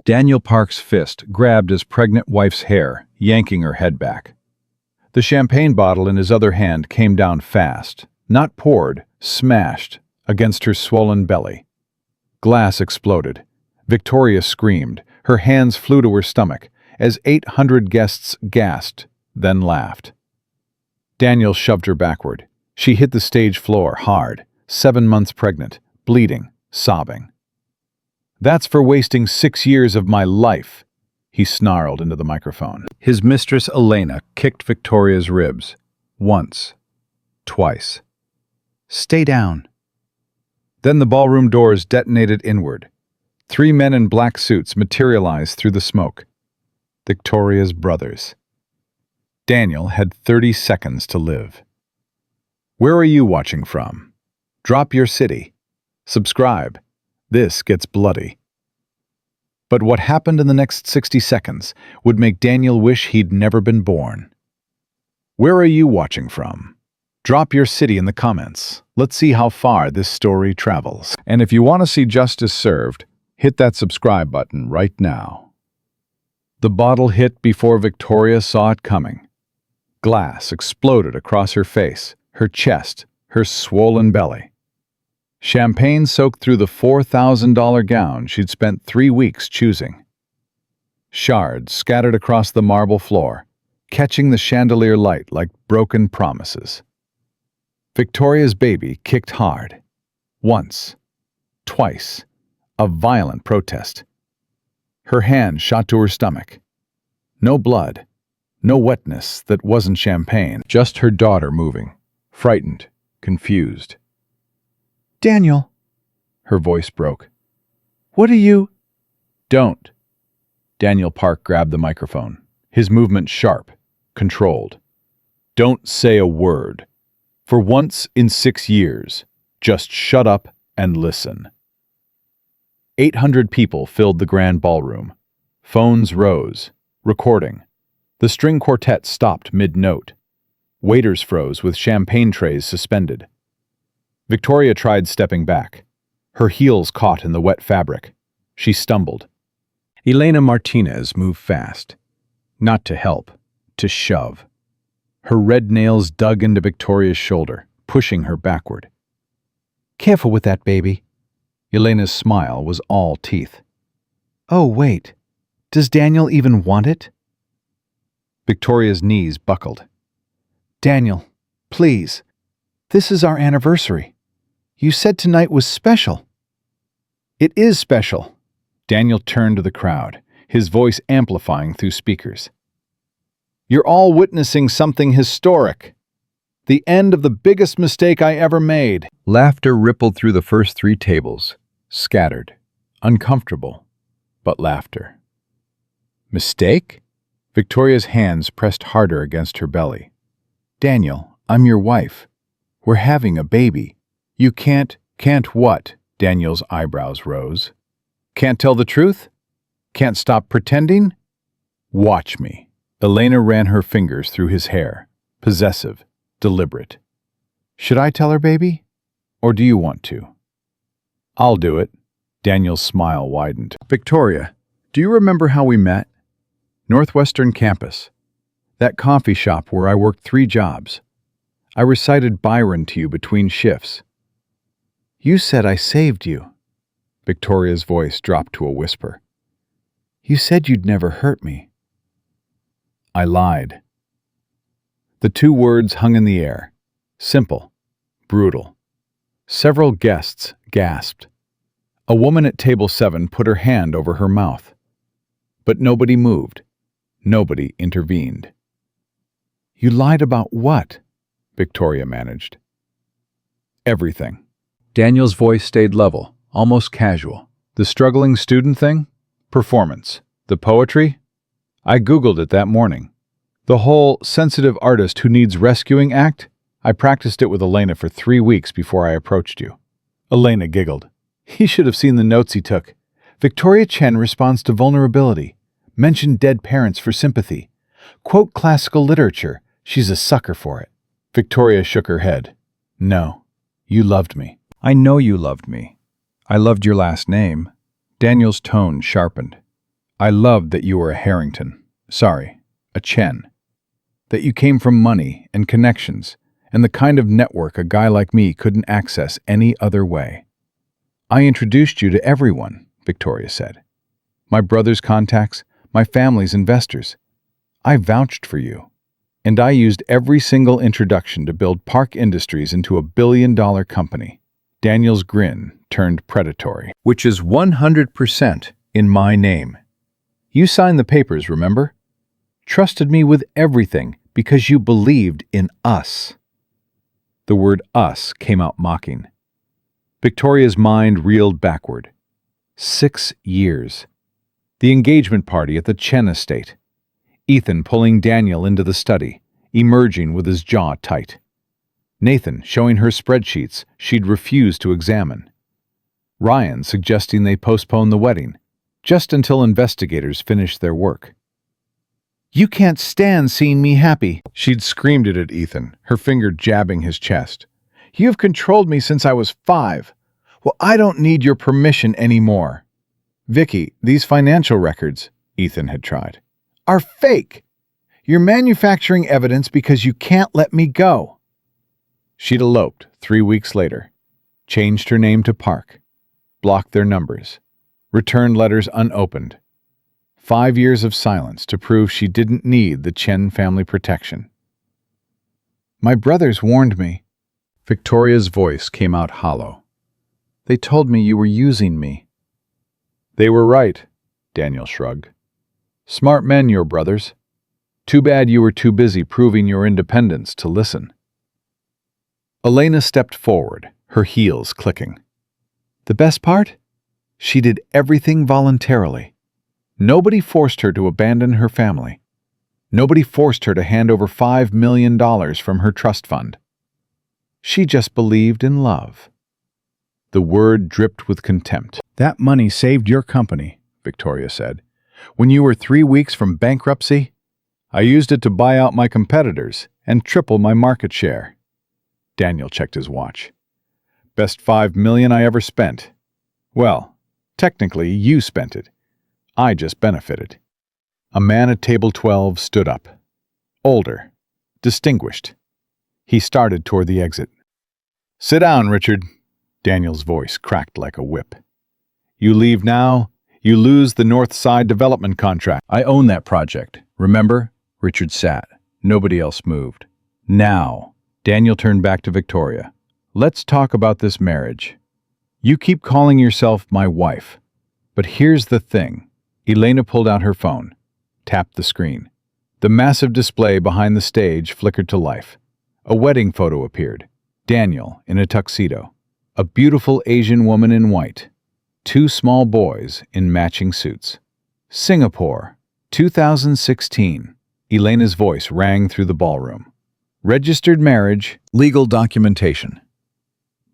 Daniel Park's fist grabbed his pregnant wife's hair, yanking her head back. The champagne bottle in his other hand came down fast, not poured, smashed, against her swollen belly. Glass exploded. Victoria screamed. Her hands flew to her stomach, as 800 guests gasped, then laughed. Daniel shoved her backward. She hit the stage floor hard, 7 months pregnant, bleeding, sobbing. "That's for wasting 6 years of my life," he snarled into the microphone. His mistress, Elena, kicked Victoria's ribs. Once. Twice. "Stay down." Then the ballroom doors detonated inward. 3 men in black suits materialized through the smoke. Victoria's brothers. Daniel had 30 seconds to live. Where are you watching from? Drop your city. Subscribe. This gets bloody. But what happened in the next 60 seconds would make Daniel wish he'd never been born. Where are you watching from? Drop your city in the comments. Let's see how far this story travels. And if you want to see justice served, hit that subscribe button right now. The bottle hit before Victoria saw it coming. Glass exploded across her face, her chest, her swollen belly. Champagne soaked through the $4,000 gown she'd spent 3 weeks choosing. Shards scattered across the marble floor, catching the chandelier light like broken promises. Victoria's baby kicked hard. Once. Twice. A violent protest. Her hand shot to her stomach. No blood. No wetness that wasn't champagne. Just her daughter moving. Frightened. Confused. "Daniel," her voice broke. "What are you—" "Don't." Daniel Park grabbed the microphone, his movement sharp, controlled. "Don't say a word. For once in 6 years, just shut up and listen." 800 people filled the grand ballroom. Phones rose, recording. The string quartet stopped mid-note. Waiters froze with champagne trays suspended. Victoria tried stepping back. Her heels caught in the wet fabric. She stumbled. Elena Martinez moved fast. Not to help, to shove. Her red nails dug into Victoria's shoulder, pushing her backward. "Careful with that, baby." Elena's smile was all teeth. "Oh, wait. Does Daniel even want it?" Victoria's knees buckled. "Daniel, please. This is our anniversary. You said tonight was special." "It is special." Daniel turned to the crowd, his voice amplifying through speakers. "You're all witnessing something historic. The end of the biggest mistake I ever made." Laughter rippled through the first 3 tables, scattered, uncomfortable, but laughter. "Mistake?" Victoria's hands pressed harder against her belly. "Daniel, I'm your wife. We're having a baby. You can't what?" Daniel's eyebrows rose. "Can't tell the truth? Can't stop pretending? Watch me." Elena ran her fingers through his hair, possessive, deliberate. "Should I tell her, baby? Or do you want to?" "I'll do it." Daniel's smile widened. "Victoria, do you remember how we met? Northwestern campus. That coffee shop where I worked 3 jobs. I recited Byron to you between shifts. You said I saved you." Victoria's voice dropped to a whisper. "You said you'd never hurt me." "I lied." The 2 words hung in the air. Simple. Brutal. Several guests gasped. A woman at table 7 put her hand over her mouth. But nobody moved. Nobody intervened. "You lied about what?" Victoria managed. "Everything." Daniel's voice stayed level, almost casual. "The struggling student thing? Performance. The poetry? I Googled it that morning. The whole sensitive artist who needs rescuing act? I practiced it with Elena for 3 weeks before I approached you." Elena giggled. "He should have seen the notes he took. Victoria Chen responds to vulnerability. Mention dead parents for sympathy. Quote classical literature. She's a sucker for it." Victoria shook her head. "No, you loved me." "I know you loved me. I loved your last name." Daniel's tone sharpened. I loved that you were a Harrington. Sorry, a Chen. That you came from money and connections and the kind of network a guy like me couldn't access any other way. I introduced you to everyone, Victoria said. My brother's contacts, my family's investors. I vouched for you. And I used every single introduction to build Park Industries into a billion-dollar company. Daniel's grin turned predatory. Which is 100% in my name. You signed the papers, remember? Trusted me with everything because you believed in us. The word us came out mocking. Victoria's mind reeled backward. 6 years. The engagement party at the Chen estate. Ethan pulling Daniel into the study, emerging with his jaw tight. Nathan showing her spreadsheets she'd refused to examine. Ryan suggesting they postpone the wedding, just until investigators finished their work. You can't stand seeing me happy, she'd screamed it at Ethan, her finger jabbing his chest. You've controlled me since I was 5. Well, I don't need your permission anymore. Vicky, these financial records, Ethan had tried, are fake. You're manufacturing evidence because you can't let me go. She'd eloped 3 weeks later, changed her name to Park, blocked their numbers, returned letters unopened. 5 years of silence to prove she didn't need the Chen family protection. My brothers warned me. Victoria's voice came out hollow. They told me you were using me. They were right, Daniel shrugged. Smart men, your brothers. Too bad you were too busy proving your independence to listen. Elena stepped forward, her heels clicking. The best part? She did everything voluntarily. Nobody forced her to abandon her family. Nobody forced her to hand over $5 million from her trust fund. She just believed in love. The word dripped with contempt. That money saved your company, Victoria said. When you were 3 weeks from bankruptcy, I used it to buy out my competitors and triple my market share. Daniel checked his watch. Best $5 million I ever spent. Well, technically you spent it. I just benefited. A man at table 12 stood up. Older. Distinguished. He started toward the exit. Sit down, Richard. Daniel's voice cracked like a whip. You leave now, you lose the North Side development contract. I own that project. Remember? Richard sat. Nobody else moved. Now, Daniel turned back to Victoria. Let's talk about this marriage. You keep calling yourself my wife. But here's the thing. Elena pulled out her phone, tapped the screen. The massive display behind the stage flickered to life. A wedding photo appeared. Daniel in a tuxedo. A beautiful Asian woman in white. 2 small boys in matching suits. Singapore, 2016. Elena's voice rang through the ballroom. Registered marriage, legal documentation.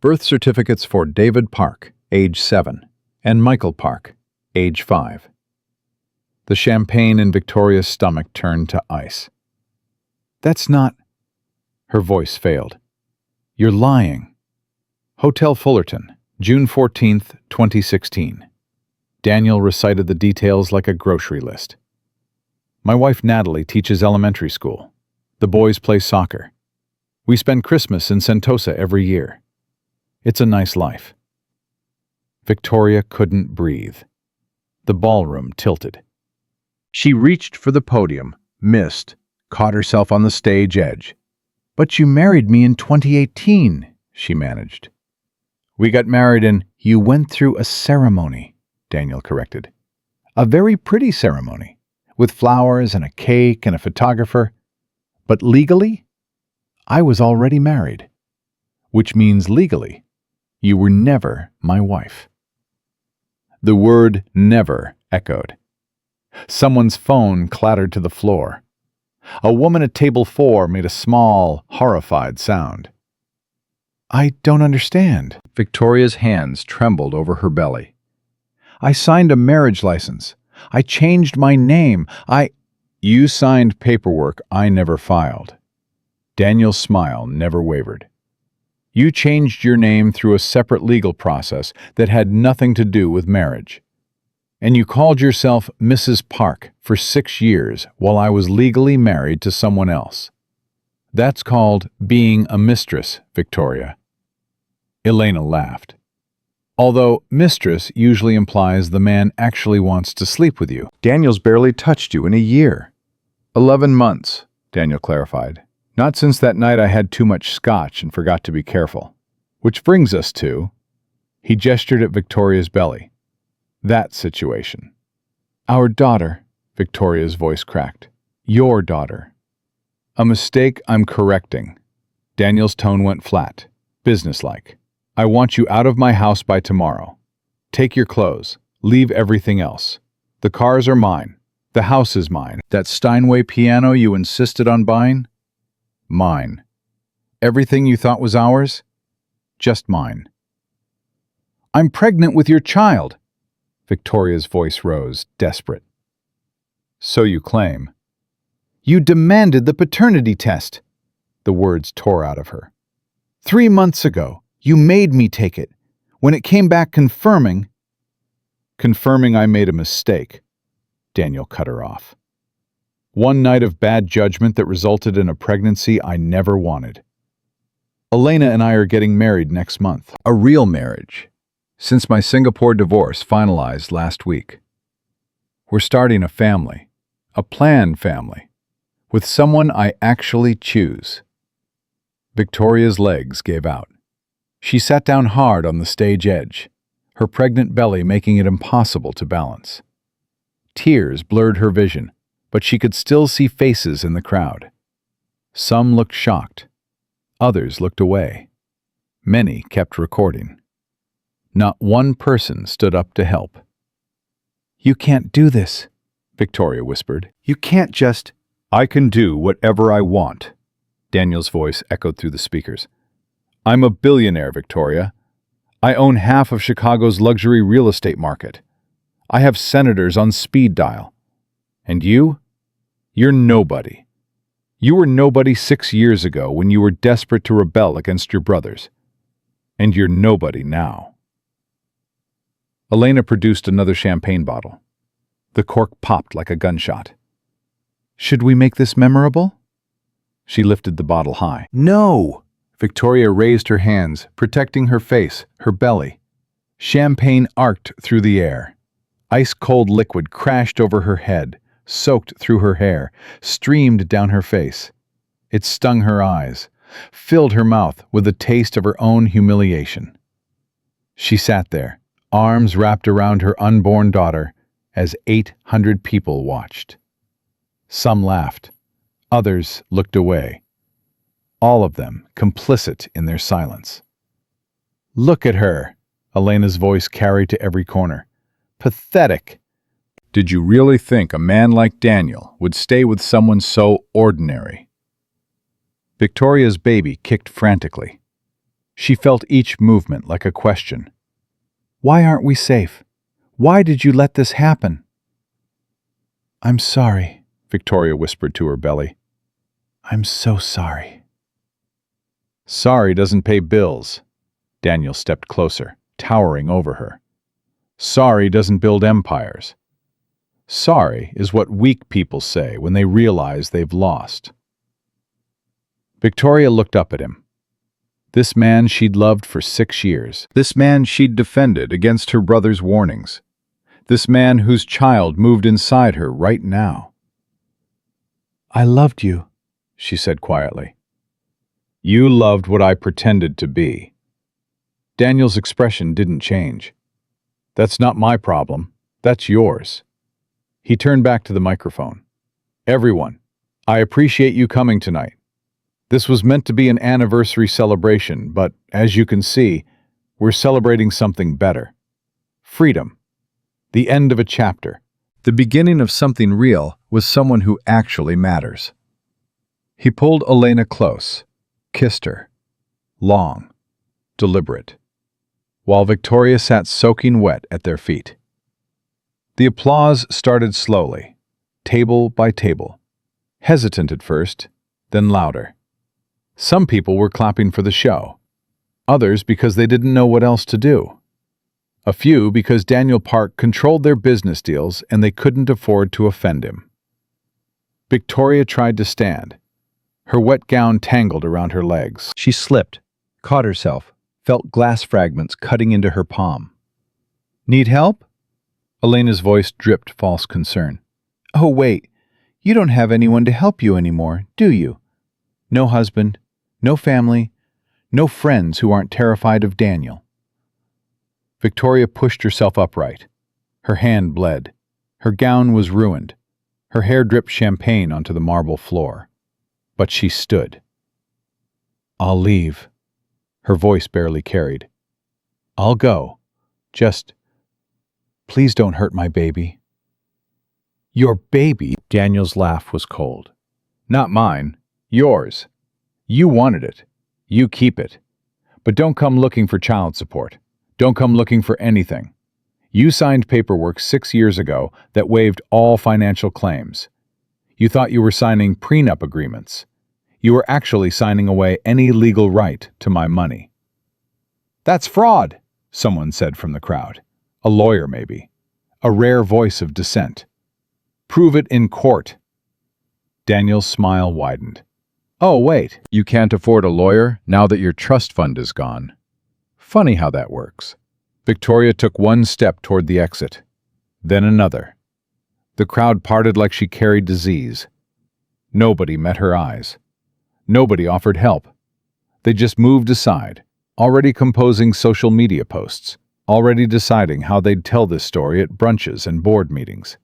Birth certificates for David Park, age 7, and Michael Park, age 5. The champagne in Victoria's stomach turned to ice. That's not... Her voice failed. You're lying. Hotel Fullerton, June 14th, 2016. Daniel recited the details like a grocery list. My wife Natalie teaches elementary school. The boys play soccer. We spend Christmas in Sentosa every year. It's a nice life. Victoria couldn't breathe. The ballroom tilted. She reached for the podium, missed, caught herself on the stage edge. But you married me in 2018, she managed. We got married and you went through a ceremony, Daniel corrected. A very pretty ceremony, with flowers and a cake and a photographer. But legally, I was already married. Which means legally, you were never my wife. The word never echoed. Someone's phone clattered to the floor. A woman at table 4 made a small, horrified sound. I don't understand. Victoria's hands trembled over her belly. I signed a marriage license. I changed my name. You signed paperwork I never filed. Daniel's smile never wavered. You changed your name through a separate legal process that had nothing to do with marriage. And you called yourself Mrs. Park for 6 years while I was legally married to someone else. That's called being a mistress, Victoria." Elena laughed. "Although mistress usually implies the man actually wants to sleep with you. Daniel's barely touched you in a year." 11 months, Daniel clarified. "Not since that night I had too much scotch and forgot to be careful. Which brings us to—" He gestured at Victoria's belly. "That situation." "Our daughter," Victoria's voice cracked. "Your daughter." "A mistake I'm correcting." Daniel's tone went flat, businesslike. "I want you out of my house by tomorrow. Take your clothes. Leave everything else. The cars are mine. The house is mine. That Steinway piano you insisted on buying? Mine. Everything you thought was ours? Just mine." "I'm pregnant with your child." Victoria's voice rose, desperate. "So you claim." "You demanded the paternity test." The words tore out of her. "3 months ago, you made me take it. When it came back confirming—" "Confirming I made a mistake," Daniel cut her off. "One night of bad judgment that resulted in a pregnancy I never wanted. Elena and I are getting married next month. A real marriage, since my Singapore divorce finalized last week. We're starting a family, a planned family, with someone I actually choose." Victoria's legs gave out. She sat down hard on the stage edge, her pregnant belly making it impossible to balance. Tears blurred her vision, but she could still see faces in the crowd. Some looked shocked. Others looked away. Many kept recording. Not one person stood up to help. "You can't do this," Victoria whispered. "You can't just—" "I can do whatever I want," Daniel's voice echoed through the speakers. "I'm a billionaire, Victoria. I own half of Chicago's luxury real estate market. I have senators on speed dial. And you? You're nobody. You were nobody 6 years ago when you were desperate to rebel against your brothers. And you're nobody now." Elena produced another champagne bottle. The cork popped like a gunshot. "Should we make this memorable?" She lifted the bottle high. "No!" Victoria raised her hands, protecting her face, her belly. Champagne arced through the air. Ice-cold liquid crashed over her head, soaked through her hair, streamed down her face. It stung her eyes, filled her mouth with the taste of her own humiliation. She sat there, arms wrapped around her unborn daughter, as 800 people watched. Some laughed. Others looked away. All of them complicit in their silence. "Look at her," Elena's voice carried to every corner. "Pathetic." "Did you really think a man like Daniel would stay with someone so ordinary?" Victoria's baby kicked frantically. She felt each movement like a question. "Why aren't we safe? Why did you let this happen?" "I'm sorry," Victoria whispered to her belly. "I'm so sorry." "Sorry doesn't pay bills." Daniel stepped closer, towering over her. "Sorry doesn't build empires. Sorry is what weak people say when they realize they've lost." Victoria looked up at him. This man she'd loved for 6 years. This man she'd defended against her brother's warnings. This man whose child moved inside her right now. "I loved you," she said quietly. "You loved what I pretended to be." Daniel's expression didn't change. "That's not my problem. That's yours." He turned back to the microphone. "Everyone, I appreciate you coming tonight. This was meant to be an anniversary celebration, but as you can see, we're celebrating something better. Freedom. The end of a chapter. The beginning of something real with someone who actually matters." He pulled Elena close, kissed her. Long, deliberate, while Victoria sat soaking wet at their feet. The applause started slowly, table by table, hesitant at first, then louder. Some people were clapping for the show, others because they didn't know what else to do. A few because Daniel Park controlled their business deals and they couldn't afford to offend him. Victoria tried to stand. Her wet gown tangled around her legs. She slipped, caught herself, felt glass fragments cutting into her palm. "Need help?" Elena's voice dripped false concern. "Oh, wait. You don't have anyone to help you anymore, do you? No husband, no family, no friends who aren't terrified of Daniel." Victoria pushed herself upright. Her hand bled. Her gown was ruined. Her hair dripped champagne onto the marble floor. But she stood. "I'll leave." Her voice barely carried. "I'll go. Just, please don't hurt my baby." "Your baby?" Daniel's laugh was cold. "Not mine. Yours. You wanted it. You keep it. But don't come looking for child support. Don't come looking for anything. You signed paperwork 6 years ago that waived all financial claims. You thought you were signing prenup agreements. You were actually signing away any legal right to my money." "That's fraud," someone said from the crowd. A lawyer, maybe. A rare voice of dissent. "Prove it in court." Daniel's smile widened. "Oh, wait, you can't afford a lawyer now that your trust fund is gone. Funny how that works." Victoria took one step toward the exit, then another. The crowd parted like she carried disease. Nobody met her eyes. Nobody offered help. They just moved aside, already composing social media posts, already deciding how they'd tell this story at brunches and board meetings.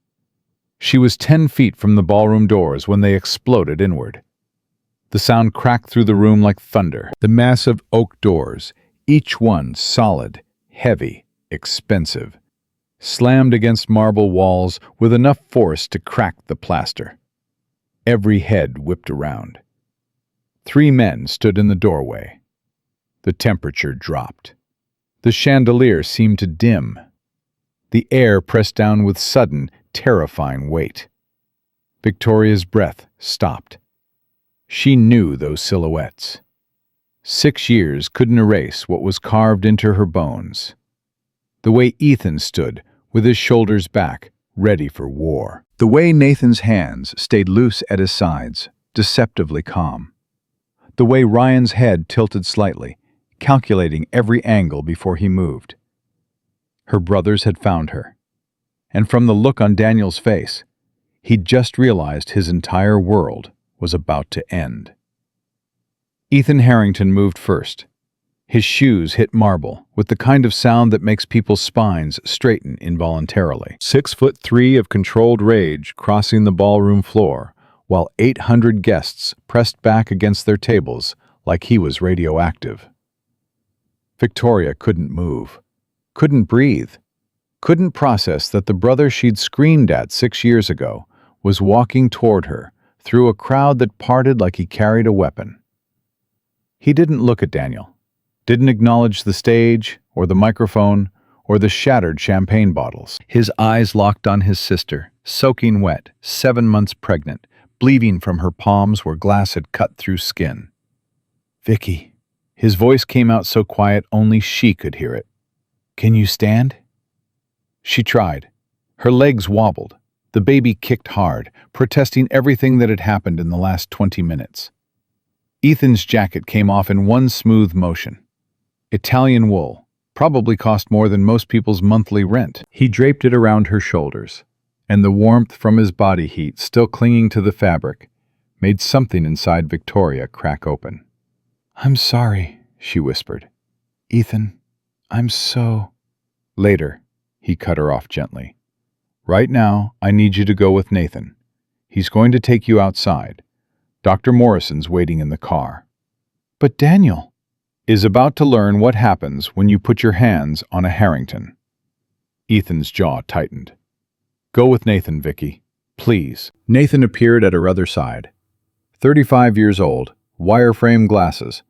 She was 10 feet from the ballroom doors when they exploded inward. The sound cracked through the room like thunder. The massive oak doors, each one solid, heavy, expensive, slammed against marble walls with enough force to crack the plaster. Every head whipped around. 3 men stood in the doorway. The temperature dropped. The chandelier seemed to dim. The air pressed down with sudden, terrifying weight. Victoria's breath stopped. She knew those silhouettes. 6 years couldn't erase what was carved into her bones. The way Ethan stood, with his shoulders back, ready for war. The way Nathan's hands stayed loose at his sides, deceptively calm. The way Ryan's head tilted slightly, calculating every angle before he moved. Her brothers had found her. And from the look on Daniel's face, he'd just realized his entire world was about to end. Ethan Harrington moved first. His shoes hit marble with the kind of sound that makes people's spines straighten involuntarily. 6'3" of controlled rage crossing the ballroom floor, while 800 guests pressed back against their tables like he was radioactive. Victoria couldn't move, couldn't breathe, couldn't process that the brother she'd screamed at 6 years ago was walking toward her through a crowd that parted like he carried a weapon. He didn't look at Daniel, didn't acknowledge the stage or the microphone or the shattered champagne bottles. His eyes locked on his sister, soaking wet, 7 months pregnant, bleeding from her palms where glass had cut through skin. "Vicky." His voice came out so quiet only she could hear it. "Can you stand?" She tried. Her legs wobbled. The baby kicked hard, protesting everything that had happened in the last 20 minutes. Ethan's jacket came off in one smooth motion. Italian wool, probably cost more than most people's monthly rent. He draped it around her shoulders, and the warmth from his body heat still clinging to the fabric made something inside Victoria crack open. "I'm sorry," she whispered. "Ethan, I'm so—" "Later," he cut her off gently. "Right now, I need you to go with Nathan. He's going to take you outside. Dr. Morrison's waiting in the car." "But Daniel is about to learn what happens when you put your hands on a Harrington." Ethan's jaw tightened. "Go with Nathan, Vicky. Please." Nathan appeared at her other side. 35 years old, wireframe glasses,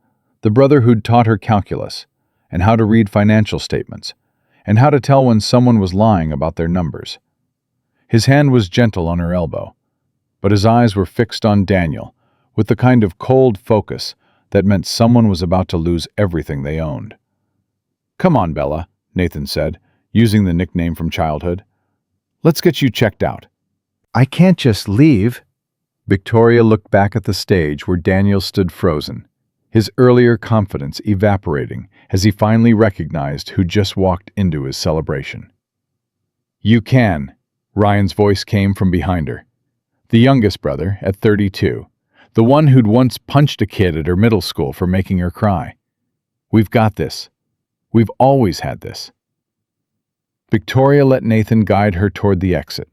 the brother who'd taught her calculus, and how to read financial statements, and how to tell when someone was lying about their numbers. His hand was gentle on her elbow, but his eyes were fixed on Daniel, with the kind of cold focus that meant someone was about to lose everything they owned. "Come on, Bella," Nathan said. using the nickname from childhood. Let's get you checked out. I can't just leave. Victoria looked back at the stage where Daniel stood frozen, his earlier confidence evaporating as he finally recognized who just walked into his celebration. You can, Ryan's voice came from behind her. The youngest brother, at 32, the one who'd once punched a kid at her middle school for making her cry. We've got this. We've always had this. Victoria let Nathan guide her toward the exit.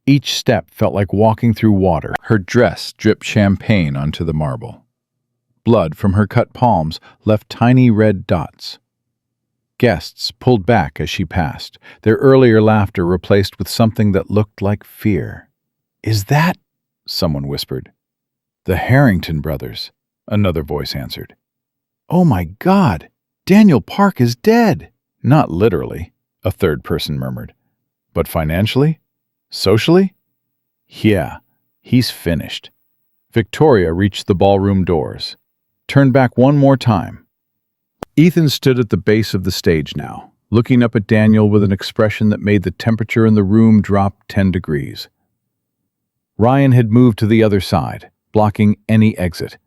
Each step felt like walking through water. Her dress dripped champagne onto the marble. Blood from her cut palms left tiny red dots. Guests pulled back as she passed, their earlier laughter replaced with something that looked like fear. Is that? Someone whispered. The Harrington brothers, another voice answered. Oh my God, Daniel Park is dead. Not literally, a third person murmured. But financially? Socially? Yeah, he's finished. Victoria reached the ballroom doors. Turned back one more time. Ethan stood at the base of the stage now, looking up at Daniel with an expression that made the temperature in the room drop 10 degrees. Ryan had moved to the other side, blocking any exit,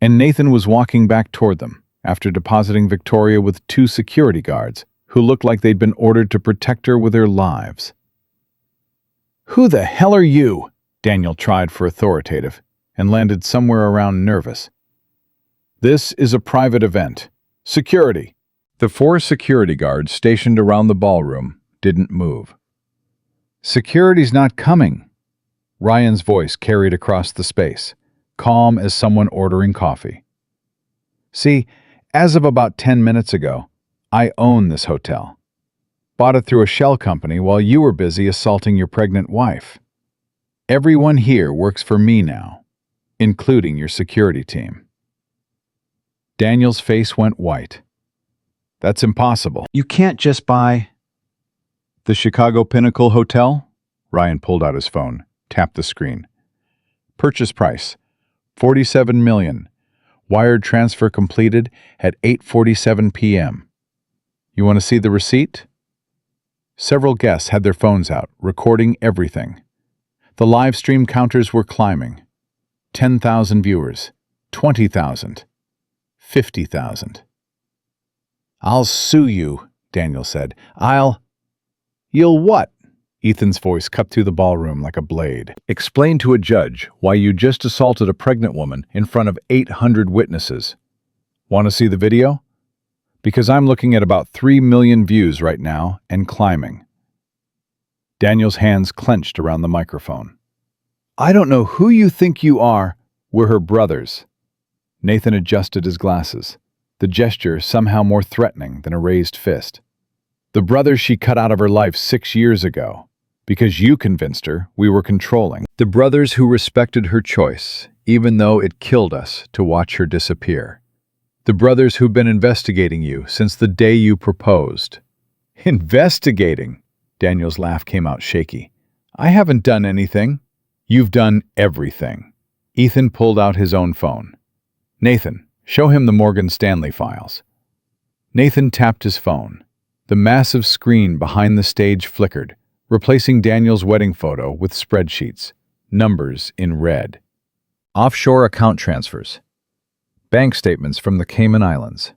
and Nathan was walking back toward them after depositing Victoria with 2 security guards who looked like they'd been ordered to protect her with their lives. Who the hell are you? Daniel tried for authoritative and landed somewhere around nervous. This is a private event. Security. The 4 security guards stationed around the ballroom didn't move. Security's not coming. Ryan's voice carried across the space, calm as someone ordering coffee. See, as of about 10 minutes ago, I own this hotel. Bought it through a shell company while you were busy assaulting your pregnant wife. Everyone here works for me now, including your security team. Daniel's face went white. That's impossible. You can't just buy... The Chicago Pinnacle Hotel? Ryan pulled out his phone, tapped the screen. Purchase price, $47 million. Wired transfer completed at 8:47 p.m. You want to see the receipt? Several guests had their phones out, recording everything. The live stream counters were climbing. 10,000 viewers, 20,000, 50,000. I'll sue you, Daniel said. You'll what? Ethan's voice cut through the ballroom like a blade. Explain to a judge why you just assaulted a pregnant woman in front of 800 witnesses. Want to see the video? Because I'm looking at about 3 million views right now and climbing. Daniel's hands clenched around the microphone. I don't know who you think you are. We're her brothers. Nathan adjusted his glasses, the gesture somehow more threatening than a raised fist. The brothers she cut out of her life 6 years ago, because you convinced her we were controlling. The brothers who respected her choice, even though it killed us to watch her disappear. The brothers who've been investigating you since the day you proposed. Investigating? Daniel's laugh came out shaky. I haven't done anything. You've done everything. Ethan pulled out his own phone. Nathan, show him the Morgan Stanley files. Nathan tapped his phone. The massive screen behind the stage flickered, replacing Daniel's wedding photo with spreadsheets, numbers in red. Offshore account transfers. Bank statements from the Cayman Islands.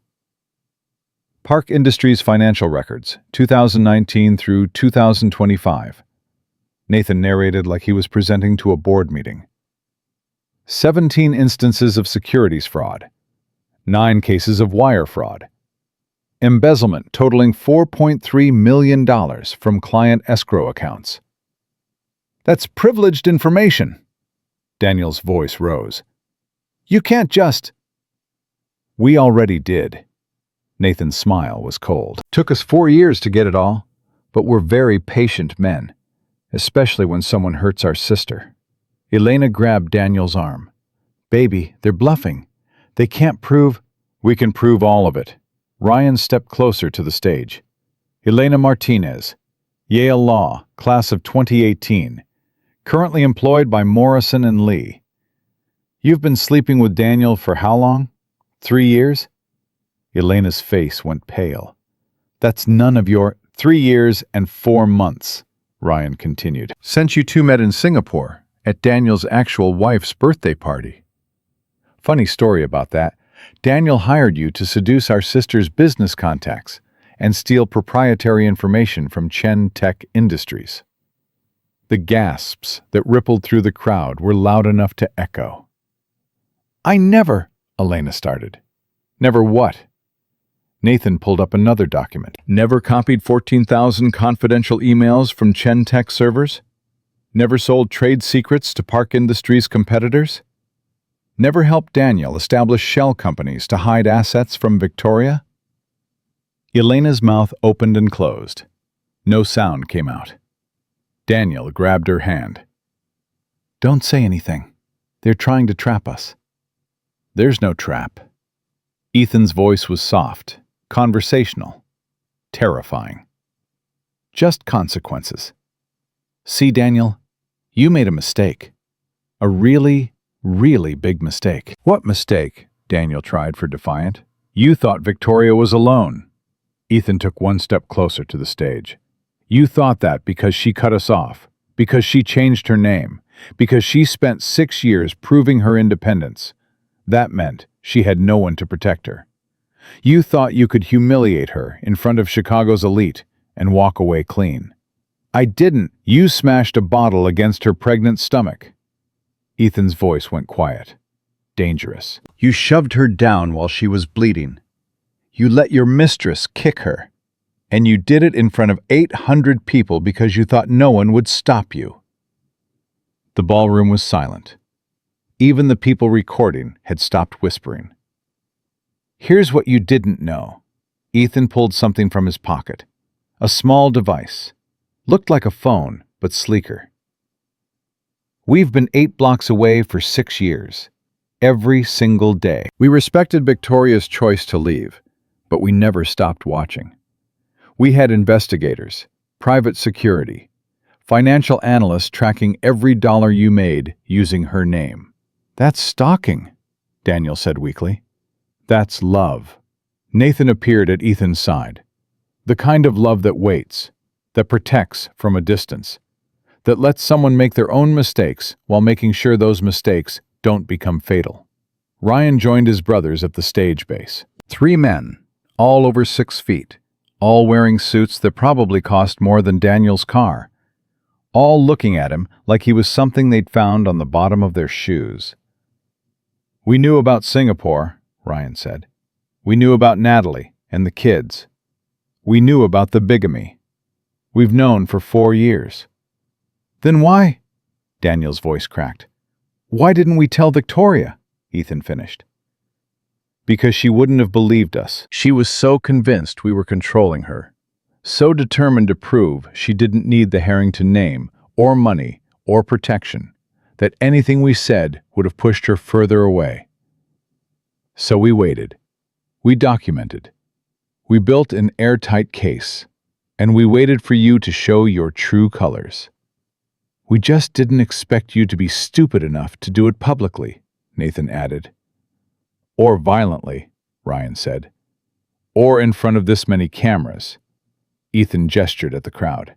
Park Industries financial records, 2019 through 2025. Nathan narrated like he was presenting to a board meeting. 17 instances of securities fraud. 9 cases of wire fraud. Embezzlement totaling $4.3 million from client escrow accounts. That's privileged information. Daniel's voice rose. You can't just... We already did. Nathan's smile was cold. Took us 4 years to get it all, but we're very patient men, especially when someone hurts our sister. Elena grabbed Daniel's arm. Baby, they're bluffing. They can't prove... We can prove all of it. Ryan stepped closer to the stage. Elena Martinez, Yale Law, class of 2018, currently employed by Morrison and Lee. You've been sleeping with Daniel for how long? 3 years? Elena's face went pale. That's none of your 3 years and 4 months, Ryan continued. Since you two met in Singapore, at Daniel's actual wife's birthday party. Funny story about that. Daniel hired you to seduce our sister's business contacts and steal proprietary information from Chen Tech Industries. The gasps that rippled through the crowd were loud enough to echo. I never, Elena started. Never what? Nathan pulled up another document. Never copied 14,000 confidential emails from Chen Tech servers? Never sold trade secrets to Park Industries' competitors? Never helped Daniel establish shell companies to hide assets from Victoria? Elena's mouth opened and closed. No sound came out. Daniel grabbed her hand. Don't say anything. They're trying to trap us. There's no trap. Ethan's voice was soft, conversational, terrifying. Just consequences. See, Daniel, you made a mistake. A really, really big mistake. What mistake? Daniel tried for defiant. You thought Victoria was alone. Ethan took one step closer to the stage. You thought that because she cut us off, because she changed her name, because she spent 6 years proving her independence. That meant she had no one to protect her. You thought you could humiliate her in front of Chicago's elite and walk away clean. I didn't. You smashed a bottle against her pregnant stomach. Ethan's voice went quiet. Dangerous. You shoved her down while she was bleeding. You let your mistress kick her. And you did it in front of 800 people because you thought no one would stop you. The ballroom was silent. Even the people recording had stopped whispering. Here's what you didn't know. Ethan pulled something from his pocket. A small device. Looked like a phone, but sleeker. We've been 8 blocks away for 6 years. Every single day. We respected Victoria's choice to leave, but we never stopped watching. We had investigators, private security, financial analysts tracking every dollar you made using her name. That's stalking, Daniel said weakly. That's love. Nathan appeared at Ethan's side. The kind of love that waits, that protects from a distance, that lets someone make their own mistakes while making sure those mistakes don't become fatal. Ryan joined his brothers at the stage base. 3 men, all over 6 feet, all wearing suits that probably cost more than Daniel's car, all looking at him like he was something they'd found on the bottom of their shoes. We knew about Singapore, Ryan said. We knew about Natalie and the kids. We knew about the bigamy. We've known for 4 years. Then why? Daniel's voice cracked. Why didn't we tell Victoria? Ethan finished. Because she wouldn't have believed us. She was so convinced we were controlling her, so determined to prove she didn't need the Harrington name, or money, or protection, that anything we said would have pushed her further away. So we waited. We documented. We built an airtight case, and we waited for you to show your true colors. We just didn't expect you to be stupid enough to do it publicly, Nathan added. Or violently, Ryan said. Or in front of this many cameras. Ethan gestured at the crowd.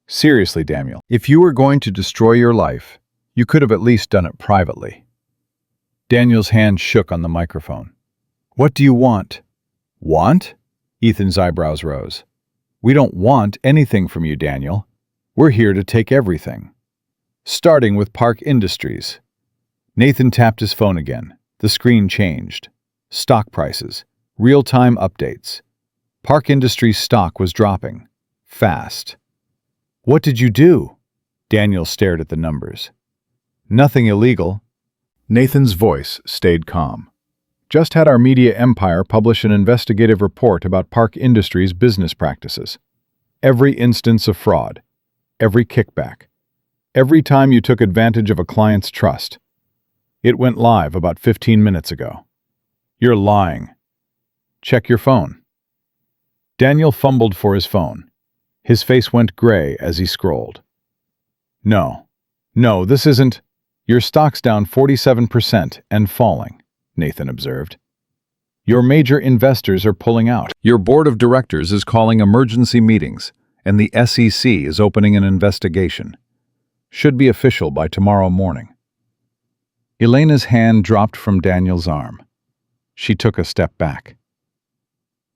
Seriously, Daniel, if you were going to destroy your life, you could have at least done it privately. Daniel's hand shook on the microphone. What do you want? Want? Ethan's eyebrows rose. We don't want anything from you, Daniel. We're here to take everything. Starting with Park Industries. Nathan tapped his phone again. The screen changed. Stock prices. Real-time updates. Park Industries stock was dropping. Fast. What did you do? Daniel stared at the numbers. Nothing illegal. Nathan's voice stayed calm. Just had our media empire publish an investigative report about Park Industries' business practices. Every instance of fraud. Every kickback. Every time you took advantage of a client's trust. It went live about 15 minutes ago. You're lying. Check your phone. Daniel fumbled for his phone. His face went gray as he scrolled. No, this isn't. Your stock's down 47% and falling, Nathan observed. Your major investors are pulling out. Your board of directors is calling emergency meetings, and the SEC is opening an investigation. Should be official by tomorrow morning. Elena's hand dropped from Daniel's arm. She took a step back.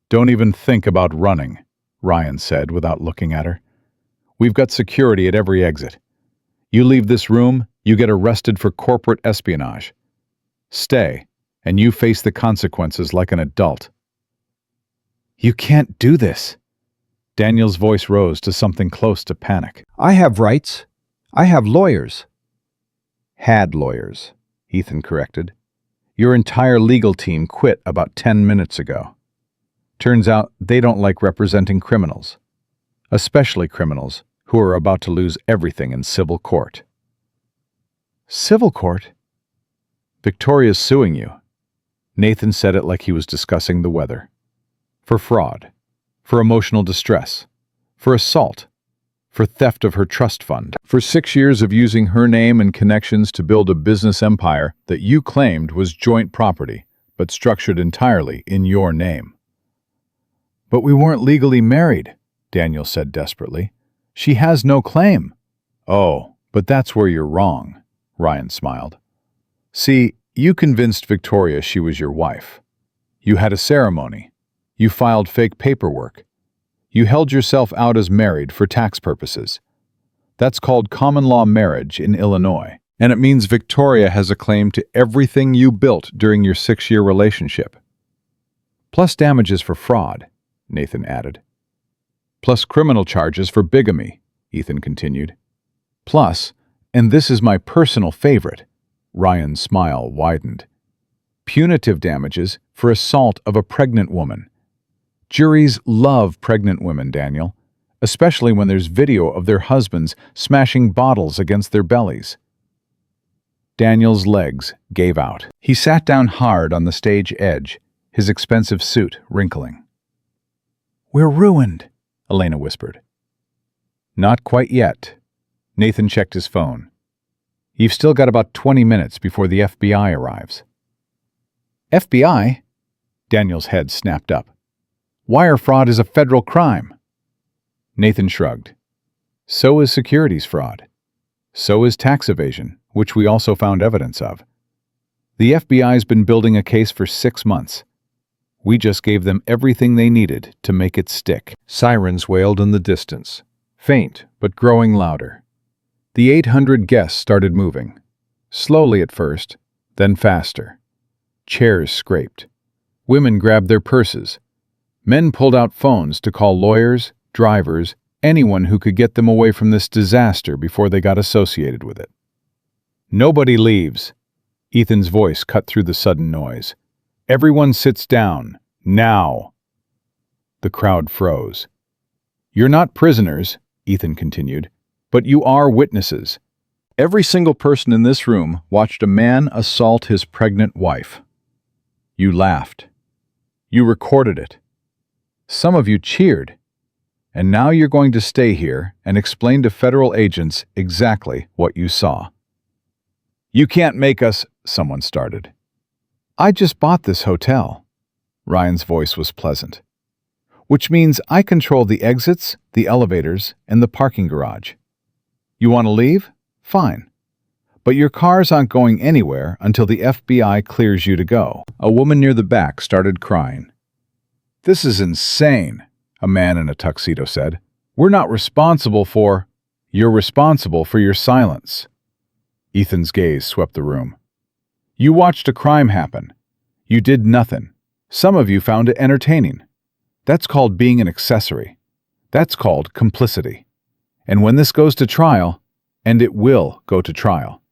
Don't even think about running, Ryan said without looking at her. We've got security at every exit. You leave this room, you get arrested for corporate espionage. Stay, and you face the consequences like an adult. You can't do this. Daniel's voice rose to something close to panic. I have rights. I have lawyers. Had lawyers, Ethan corrected. Your entire legal team quit about 10 minutes ago. Turns out they don't like representing criminals, especially criminals who are about to lose everything in civil court. Civil court? Victoria's suing you. Nathan said it like he was discussing the weather. For fraud, for emotional distress, for assault, for theft of her trust fund, for 6 years of using her name and connections to build a business empire that you claimed was joint property, but structured entirely in your name. But we weren't legally married, Daniel said desperately. She has no claim. Oh, but that's where you're wrong, Ryan smiled. See, you convinced Victoria she was your wife. You had a ceremony. You filed fake paperwork. You held yourself out as married for tax purposes. That's called common law marriage in Illinois, and it means Victoria has a claim to everything you built during your 6-year relationship. Plus damages for fraud, Nathan added. Plus criminal charges for bigamy, Ethan continued. Plus, and this is my personal favorite, Ryan's smile widened, punitive damages for assault of a pregnant woman. Juries love pregnant women, Daniel, especially when there's video of their husbands smashing bottles against their bellies. Daniel's legs gave out. He sat down hard on the stage edge, his expensive suit wrinkling. We're ruined, Elena whispered. Not quite yet. Nathan checked his phone. You've still got about 20 minutes before the FBI arrives. FBI? Daniel's head snapped up. Wire fraud is a federal crime. Nathan shrugged. So is securities fraud. So is tax evasion, which we also found evidence of. The FBI's been building a case for 6 months. We just gave them everything they needed to make it stick. Sirens wailed in the distance, faint but growing louder. The 800 guests started moving, slowly at first, then faster. Chairs scraped. Women grabbed their purses. Men pulled out phones to call lawyers, drivers, anyone who could get them away from this disaster before they got associated with it. Nobody leaves. Ethan's voice cut through the sudden noise. Everyone sits down, now. The crowd froze. You're not prisoners, Ethan continued, but you are witnesses. Every single person in this room watched a man assault his pregnant wife. You laughed. You recorded it. Some of you cheered. And now you're going to stay here and explain to federal agents exactly what you saw. You can't make us, someone started. I just bought this hotel. Ryan's voice was pleasant. Which means I control the exits, the elevators, and the parking garage. You want to leave? Fine. But your cars aren't going anywhere until the FBI clears you to go. A woman near the back started crying. This is insane, a man in a tuxedo said. We're not responsible for... You're responsible for your silence. Ethan's gaze swept the room. You watched a crime happen. You did nothing. Some of you found it entertaining. That's called being an accessory. That's called complicity. And when this goes to trial, and it will go to trial,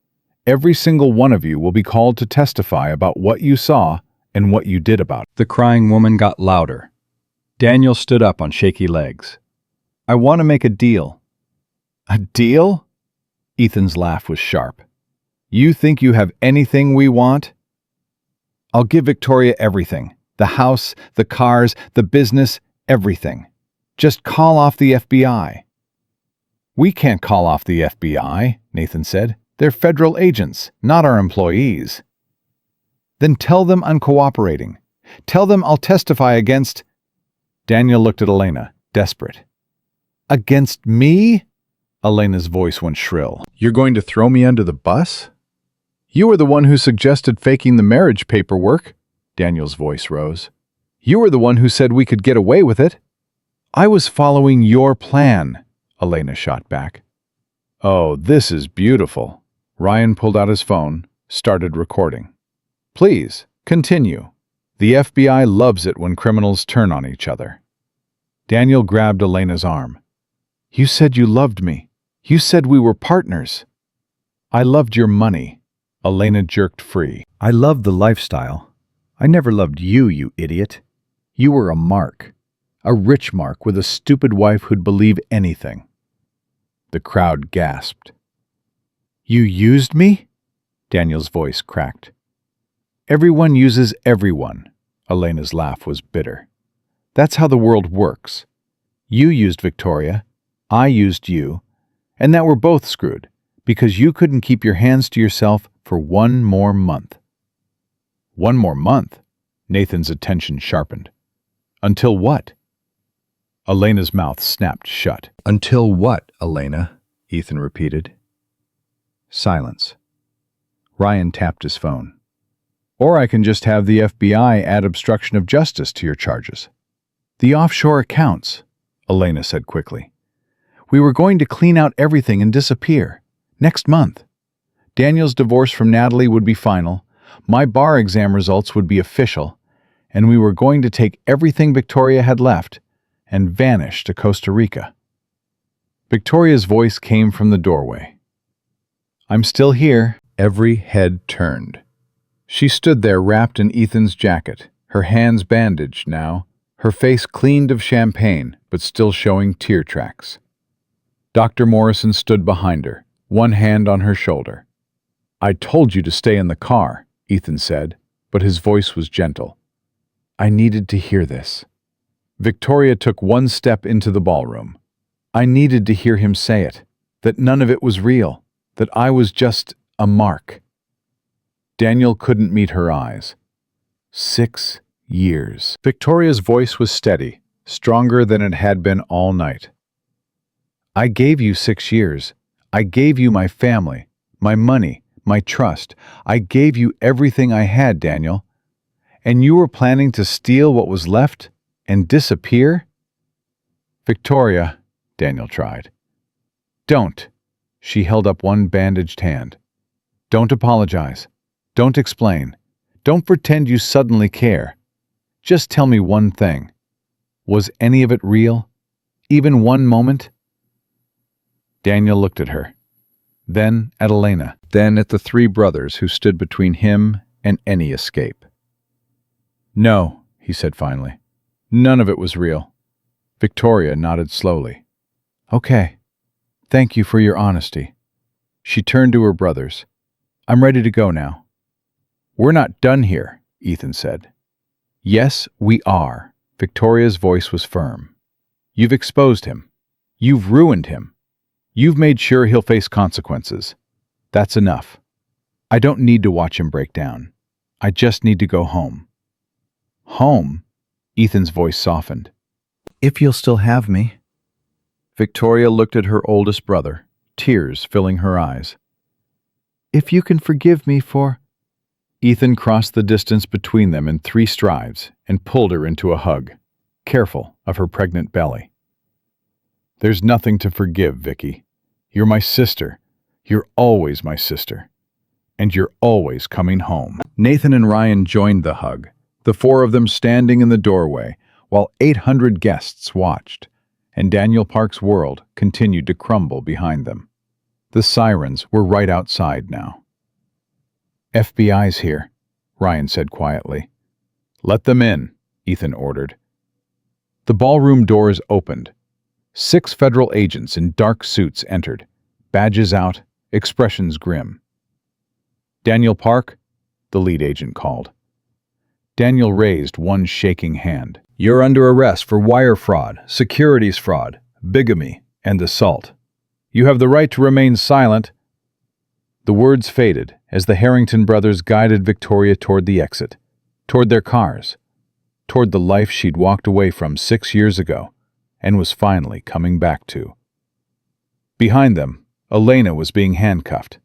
every single one of you will be called to testify about what you saw and what you did about it. The crying woman got louder. Daniel stood up on shaky legs. I want to make a deal. A deal? Ethan's laugh was sharp. You think you have anything we want? I'll give Victoria everything. The house, the cars, the business, everything. Just call off the FBI. We can't call off the FBI, Nathan said. They're federal agents, not our employees. Then tell them I'm cooperating. Tell them I'll testify against—" Daniel looked at Elena, desperate. "Against me?" Elena's voice went shrill. "You're going to throw me under the bus?" "You were the one who suggested faking the marriage paperwork." Daniel's voice rose. "You were the one who said we could get away with it." "I was following your plan," Elena shot back. "Oh, this is beautiful." Ryan pulled out his phone, started recording. "Please, continue. The FBI loves it when criminals turn on each other." Daniel grabbed Elena's arm. "You said you loved me. You said we were partners." "I loved your money." Elena jerked free. "I loved the lifestyle. I never loved you, you idiot. You were a mark. A rich mark with a stupid wife who'd believe anything." The crowd gasped. "You used me?" Daniel's voice cracked. "Everyone uses everyone." Elena's laugh was bitter. "That's how the world works. You used Victoria, I used you, and now we're both screwed because you couldn't keep your hands to yourself for one more month." "One more month?" Nathan's attention sharpened. "Until what?" Elena's mouth snapped shut. "Until what, Elena?" Ethan repeated. Silence. Ryan tapped his phone. "Or I can just have the FBI add obstruction of justice to your charges." "The offshore accounts," Elena said quickly. "We were going to clean out everything and disappear. Next month. Daniel's divorce from Natalie would be final, my bar exam results would be official, and we were going to take everything Victoria had left and vanish to Costa Rica." Victoria's voice came from the doorway. "I'm still here." Every head turned. She stood there wrapped in Ethan's jacket, her hands bandaged now, her face cleaned of champagne, but still showing tear tracks. Dr. Morrison stood behind her, one hand on her shoulder. "I told you to stay in the car," Ethan said, but his voice was gentle. "I needed to hear this." Victoria took one step into the ballroom. "I needed to hear him say it, that none of it was real, that I was just a mark." Daniel couldn't meet her eyes. 6 years. Victoria's voice was steady, stronger than it had been all night. "I gave you 6 years. I gave you my family, my money, my trust. I gave you everything I had, Daniel. And you were planning to steal what was left and disappear?" "Victoria," Daniel tried. "Don't." She held up one bandaged hand. "Don't apologize. Don't explain. Don't pretend you suddenly care. Just tell me one thing. Was any of it real? Even one moment?" Daniel looked at her, then at Elena, then at the 3 brothers who stood between him and any escape. "No," he said finally. "None of it was real." Victoria nodded slowly. "Okay. Thank you for your honesty." She turned to her brothers. "I'm ready to go now." "We're not done here," Ethan said. "Yes, we are." Victoria's voice was firm. "You've exposed him. You've ruined him. You've made sure he'll face consequences. That's enough. I don't need to watch him break down. I just need to go home." "Home?" Ethan's voice softened. "If you'll still have me." Victoria looked at her oldest brother, tears filling her eyes. "If you can forgive me for—" Ethan crossed the distance between them in 3 strides and pulled her into a hug, careful of her pregnant belly. "There's nothing to forgive, Vicky. You're my sister. You're always my sister. And you're always coming home." Nathan and Ryan joined the hug, the 4 of them standing in the doorway, while 800 guests watched, and Daniel Park's world continued to crumble behind them. The sirens were right outside now. "FBI's here," Ryan said quietly. "Let them in," Ethan ordered. The ballroom doors opened. 6 federal agents in dark suits entered, badges out, expressions grim. "Daniel Park," the lead agent called. Daniel raised one shaking hand. "You're under arrest for wire fraud, securities fraud, bigamy, and assault. You have the right to remain silent." The words faded as the Harrington brothers guided Victoria toward the exit, toward their cars, toward the life she'd walked away from 6 years ago and was finally coming back to. Behind them, Elena was being handcuffed.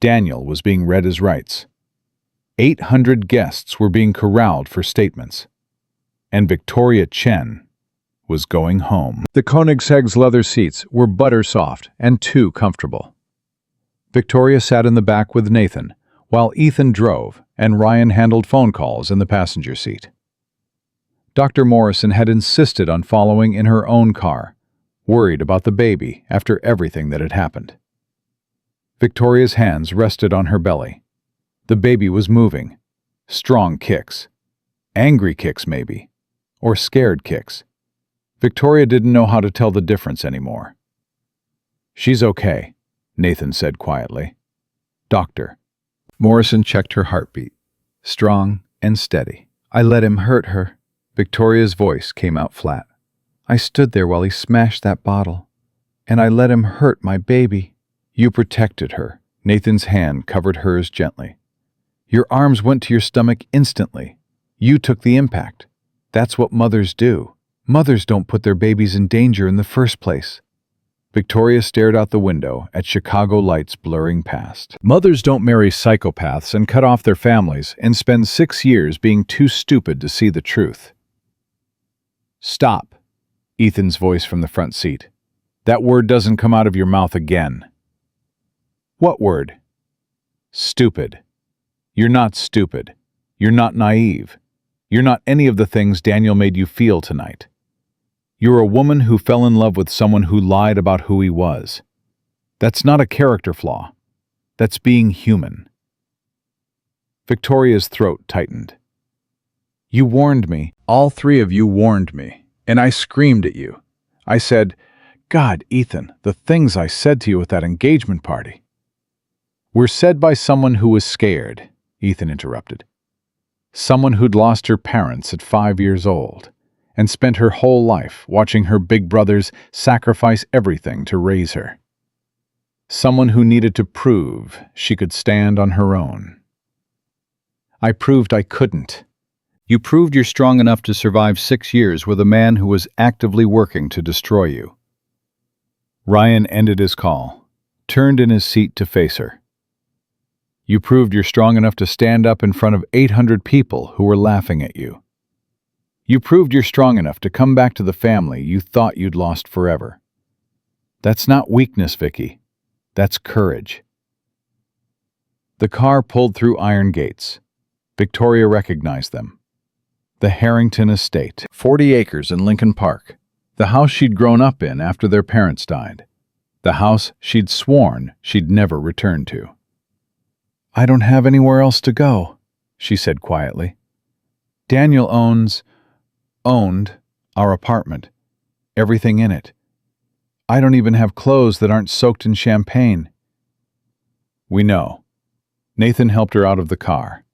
Daniel was being read his rights. 800 guests were being corralled for statements. And Victoria Chen was going home. The Koenigsegg's leather seats were butter soft and too comfortable. Victoria sat in the back with Nathan, while Ethan drove and Ryan handled phone calls in the passenger seat. Dr. Morrison had insisted on following in her own car, worried about the baby after everything that had happened. Victoria's hands rested on her belly. The baby was moving. Strong kicks. Angry kicks, maybe. Or scared kicks. Victoria didn't know how to tell the difference anymore. "She's okay," Nathan said quietly. "Doctor." Morrison checked her heartbeat. Strong and steady. "I let him hurt her." Victoria's voice came out flat. "I stood there while he smashed that bottle. And I let him hurt my baby." "You protected her." Nathan's hand covered hers gently. "Your arms went to your stomach instantly. You took the impact. That's what mothers do. Mothers don't put their babies in danger in the first place." Victoria stared out the window at Chicago lights blurring past. Mothers don't marry psychopaths and cut off their families and spend 6 years being too stupid to see the truth. "Stop," Ethan's voice from the front seat. "That word doesn't come out of your mouth again." "What word?" "Stupid. You're not stupid. You're not naive. You're not any of the things Daniel made you feel tonight. You're a woman who fell in love with someone who lied about who he was. That's not a character flaw. That's being human." Victoria's throat tightened. "You warned me. All 3 of you warned me. And I screamed at you. I said, 'God, Ethan, the things I said to you at that engagement party.'" "Were said by someone who was scared," Ethan interrupted. "Someone who'd lost her parents at 5 years old and spent her whole life watching her big brothers sacrifice everything to raise her. Someone who needed to prove she could stand on her own." "I proved I couldn't." "You proved you're strong enough to survive 6 years with a man who was actively working to destroy you." Ryan ended his call, turned in his seat to face her. "You proved you're strong enough to stand up in front of 800 people who were laughing at you. You proved you're strong enough to come back to the family you thought you'd lost forever. That's not weakness, Vicky. That's courage." The car pulled through iron gates. Victoria recognized them. The Harrington estate, 40 acres in Lincoln Park. The house she'd grown up in after their parents died. The house she'd sworn she'd never return to. "I don't have anywhere else to go," she said quietly. "Daniel owned our apartment, everything in it. I don't even have clothes that aren't soaked in champagne." "We know." Nathan helped her out of the car.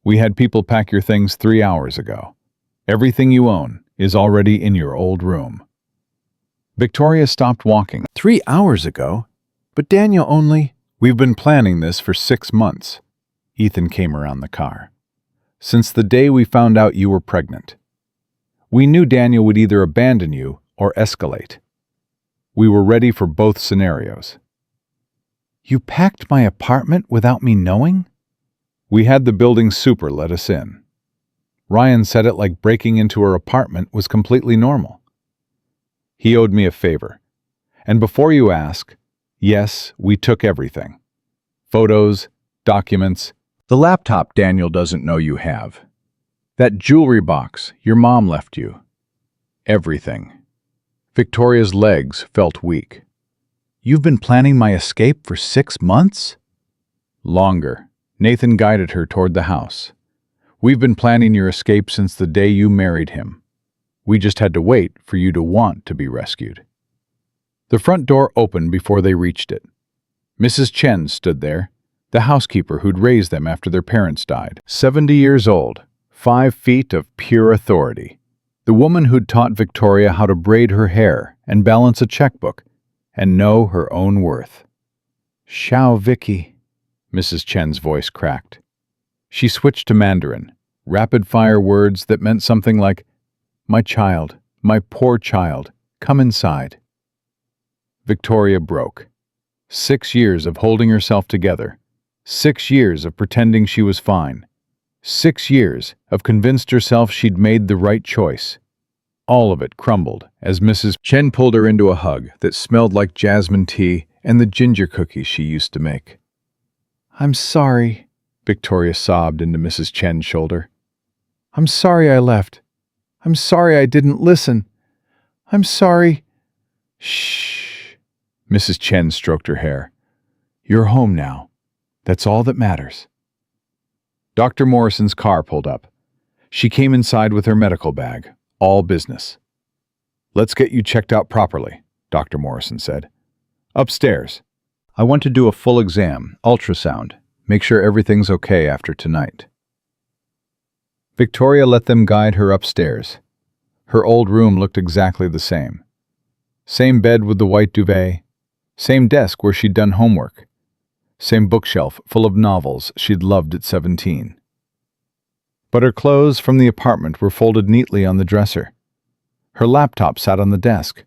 "We had people pack your things 3 hours ago. Everything you own is already in your old room." Victoria stopped walking. 3 hours ago? But Daniel only... "We've been planning this for 6 months." Ethan came around the car. "Since the day we found out you were pregnant. We knew Daniel would either abandon you or escalate. We were ready for both scenarios." "You packed my apartment without me knowing?" "We had the building super let us in. Ryan said it like breaking into her apartment was completely normal. He owed me a favor. And before you ask, yes, we took everything. Photos, documents, the laptop Daniel doesn't know you have. That jewelry box your mom left you. Everything." Victoria's legs felt weak. "You've been planning my escape for 6 months?" "Longer." Nathan guided her toward the house. "We've been planning your escape since the day you married him. We just had to wait for you to want to be rescued." The front door opened before they reached it. Mrs. Chen stood there, the housekeeper who'd raised them after their parents died. 70 years old, 5 feet of pure authority. The woman who'd taught Victoria how to braid her hair and balance a checkbook and know her own worth. "Xiao Vicky," Mrs. Chen's voice cracked. She switched to Mandarin. Rapid-fire words that meant something like, "My child, my poor child, come inside." Victoria broke. 6 years of holding herself together. 6 years of pretending she was fine. 6 years of convinced herself she'd made the right choice. All of it crumbled as Mrs. Chen pulled her into a hug that smelled like jasmine tea and the ginger cookies she used to make. "I'm sorry," Victoria sobbed into Mrs. Chen's shoulder. "I'm sorry I left. I'm sorry I didn't listen. I'm sorry." "Shh." Mrs. Chen stroked her hair. "You're home now. That's all that matters." Dr. Morrison's car pulled up. She came inside with her medical bag, all business. "Let's get you checked out properly," Dr. Morrison said. "Upstairs. I want to do a full exam, ultrasound, make sure everything's okay after tonight." Victoria let them guide her upstairs. Her old room looked exactly the same. Same bed with the white duvet, same desk where she'd done homework, same bookshelf full of novels she'd loved at 17. But her clothes from the apartment were folded neatly on the dresser. Her laptop sat on the desk.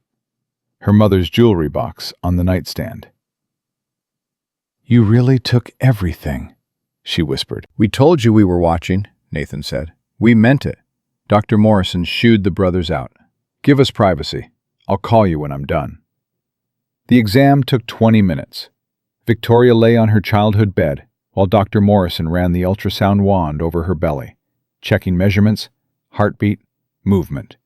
Her mother's jewelry box on the nightstand. "You really took everything," she whispered. "We told you we were watching," Nathan said. "We meant it." Dr. Morrison shooed the brothers out. "Give us privacy. I'll call you when I'm done." The exam took 20 minutes. Victoria lay on her childhood bed while Dr. Morrison ran the ultrasound wand over her belly, checking measurements, heartbeat, movement.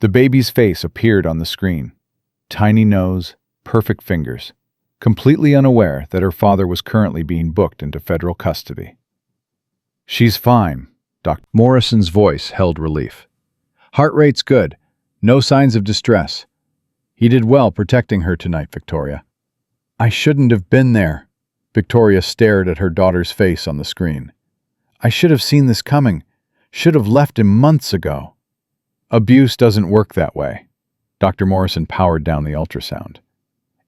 The baby's face appeared on the screen. Tiny nose, perfect fingers, completely unaware that her father was currently being booked into federal custody. "She's fine," Dr. Morrison's voice held relief. "Heart rate's good. No signs of distress. You did well protecting her tonight, Victoria." "I shouldn't have been there." Victoria stared at her daughter's face on the screen. "I should have seen this coming. Should have left him months ago." "Abuse doesn't work that way." Dr. Morrison powered down the ultrasound.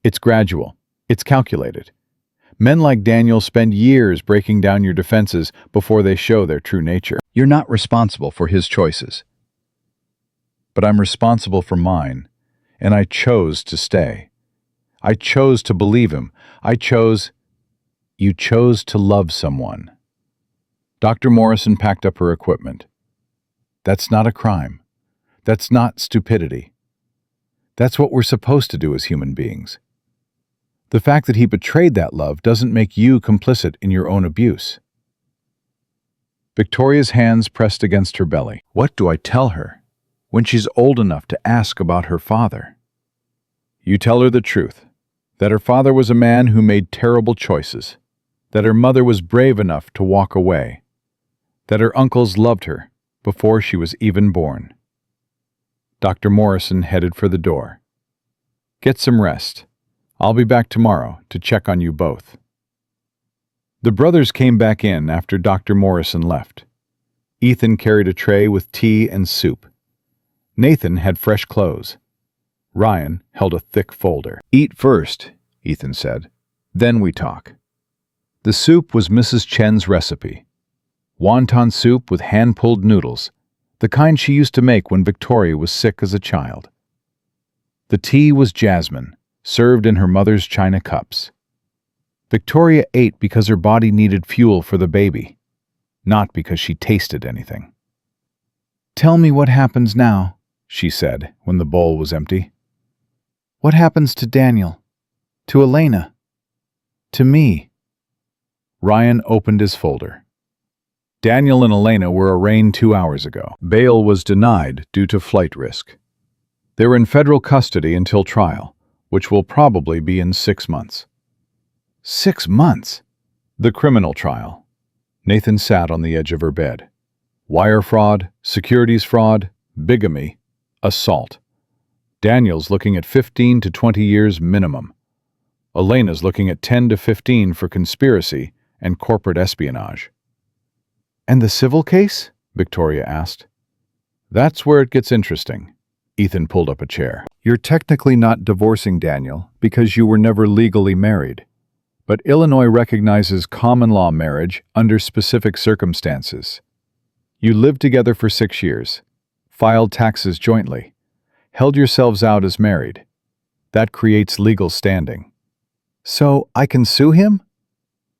"It's gradual. It's calculated. Men like Daniel spend years breaking down your defenses before they show their true nature. You're not responsible for his choices. But I'm responsible for mine, and I chose to stay. I chose to believe him. You chose to love someone." Dr. Morrison packed up her equipment. "That's not a crime. That's not stupidity. That's what we're supposed to do as human beings. The fact that he betrayed that love doesn't make you complicit in your own abuse." Victoria's hands pressed against her belly. "What do I tell her when she's old enough to ask about her father?" "You tell her the truth, that her father was a man who made terrible choices, that her mother was brave enough to walk away, that her uncles loved her before she was even born." Dr. Morrison headed for the door. "Get some rest. I'll be back tomorrow to check on you both." The brothers came back in after Dr. Morrison left. Ethan carried a tray with tea and soup. Nathan had fresh clothes. Ryan held a thick folder. "Eat first," Ethan said. "Then we talk." The soup was Mrs. Chen's recipe. Wonton soup with hand-pulled noodles, the kind she used to make when Victoria was sick as a child. The tea was jasmine, served in her mother's china cups. Victoria ate because her body needed fuel for the baby, not because she tasted anything. "Tell me what happens now," she said when the bowl was empty. "What happens to Daniel? To Elena? To me?" Ryan opened his folder. Daniel and Elena were arraigned 2 hours ago. Bail was denied due to flight risk. They're in federal custody until trial, which will probably be in 6 months. 6 months? The criminal trial. Nathan sat on the edge of her bed. Wire fraud, securities fraud, bigamy, assault. Daniel's looking at 15 to 20 years minimum. Elena's looking at 10 to 15 for conspiracy and corporate espionage. "And the civil case?" Victoria asked. "That's where it gets interesting." Ethan pulled up a chair. "You're technically not divorcing Daniel because you were never legally married. But Illinois recognizes common law marriage under specific circumstances. You lived together for 6 years, filed taxes jointly, held yourselves out as married. That creates legal standing. So I can sue him?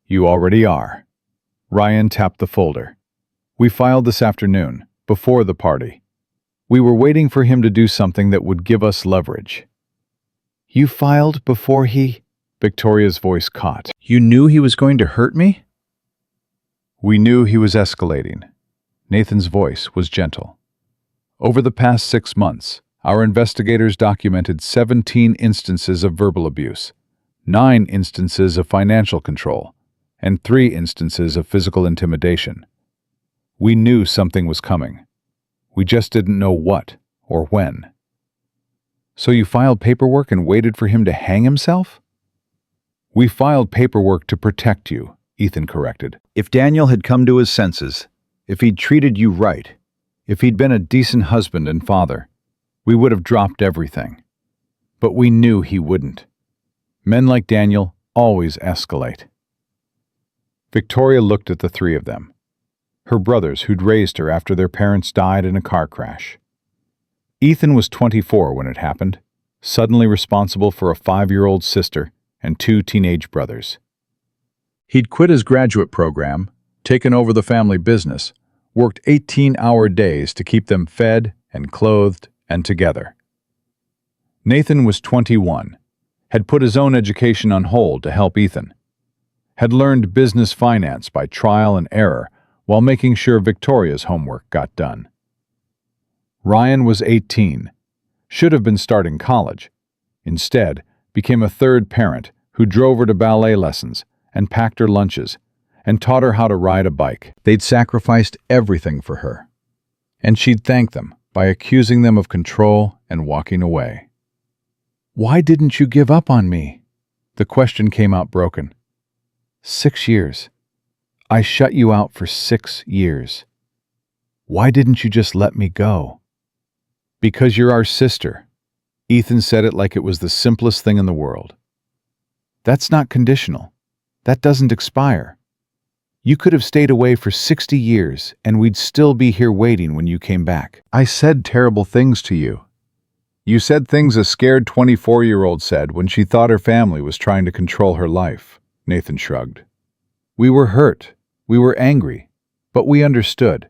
You already are. Ryan tapped the folder. We filed this afternoon, before the party. We were waiting for him to do something that would give us leverage. You filed before he... Victoria's voice caught. You knew he was going to hurt me? We knew he was escalating. Nathan's voice was gentle. Over the past 6 months, our investigators documented 17 instances of verbal abuse, 9 instances of financial control, and 3 instances of physical intimidation. We knew something was coming. We just didn't know what or when. So you filed paperwork and waited for him to hang himself? We filed paperwork to protect you, Ethan corrected. If Daniel had come to his senses, if he'd treated you right, if he'd been a decent husband and father, we would have dropped everything. But we knew he wouldn't. Men like Daniel always escalate. Victoria looked at the 3 of them, her brothers who'd raised her after their parents died in a car crash. Ethan was 24 when it happened, suddenly responsible for a 5-year-old sister and 2 teenage brothers. He'd quit his graduate program, taken over the family business, worked 18-hour days to keep them fed and clothed and together. Nathan was 21, had put his own education on hold to help Ethan, had learned business finance by trial and error while making sure Victoria's homework got done. Ryan was 18, should have been starting college. Instead, became a third parent who drove her to ballet lessons and packed her lunches and taught her how to ride a bike. They'd sacrificed everything for her, and she'd thank them by accusing them of control and walking away. Why didn't you give up on me? The question came out broken. 6 years. I shut you out for 6 years. Why didn't you just let me go? Because you're our sister. Ethan said it like it was the simplest thing in the world. That's not conditional. That doesn't expire. You could have stayed away for 60 years and we'd still be here waiting when you came back. I said terrible things to you. You said things a scared 24-year-old said when she thought her family was trying to control her life, Nathan shrugged. We were hurt. We were angry. But we understood.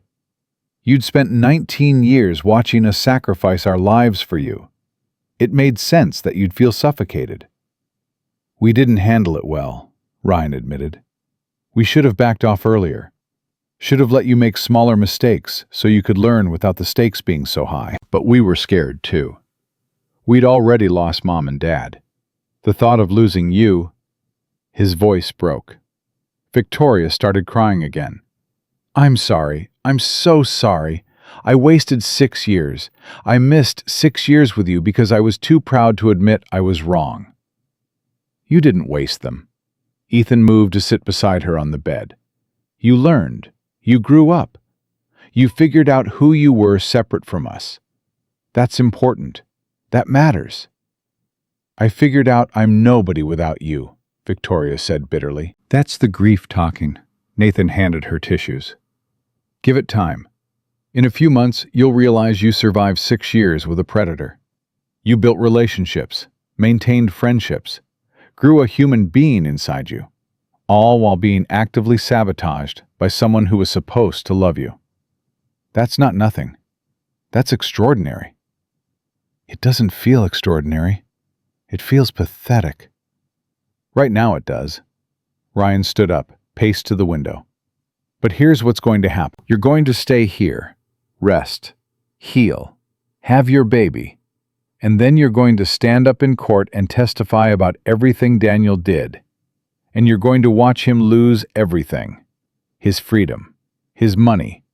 You'd spent 19 years watching us sacrifice our lives for you. It made sense that you'd feel suffocated. We didn't handle it well, Ryan admitted. We should have backed off earlier. Should have let you make smaller mistakes so you could learn without the stakes being so high. But we were scared too. We'd already lost Mom and Dad. The thought of losing you... His voice broke. Victoria started crying again. I'm sorry. I'm so sorry. I wasted 6 years. I missed 6 years with you because I was too proud to admit I was wrong. You didn't waste them. Ethan moved to sit beside her on the bed. You learned. You grew up. You figured out who you were separate from us. That's important. That matters. I figured out I'm nobody without you, Victoria said bitterly. That's the grief talking. Nathan handed her tissues. Give it time. In a few months, you'll realize you survived 6 years with a predator. You built relationships, maintained friendships, grew a human being inside you, all while being actively sabotaged by someone who was supposed to love you. That's not nothing. That's extraordinary. It doesn't feel extraordinary. It feels pathetic. Right now it does. Ryan stood up, paced to the window. But here's what's going to happen. You're going to stay here, rest, heal, have your baby, and then you're going to stand up in court and testify about everything Daniel did. And you're going to watch him lose everything. His freedom, his money,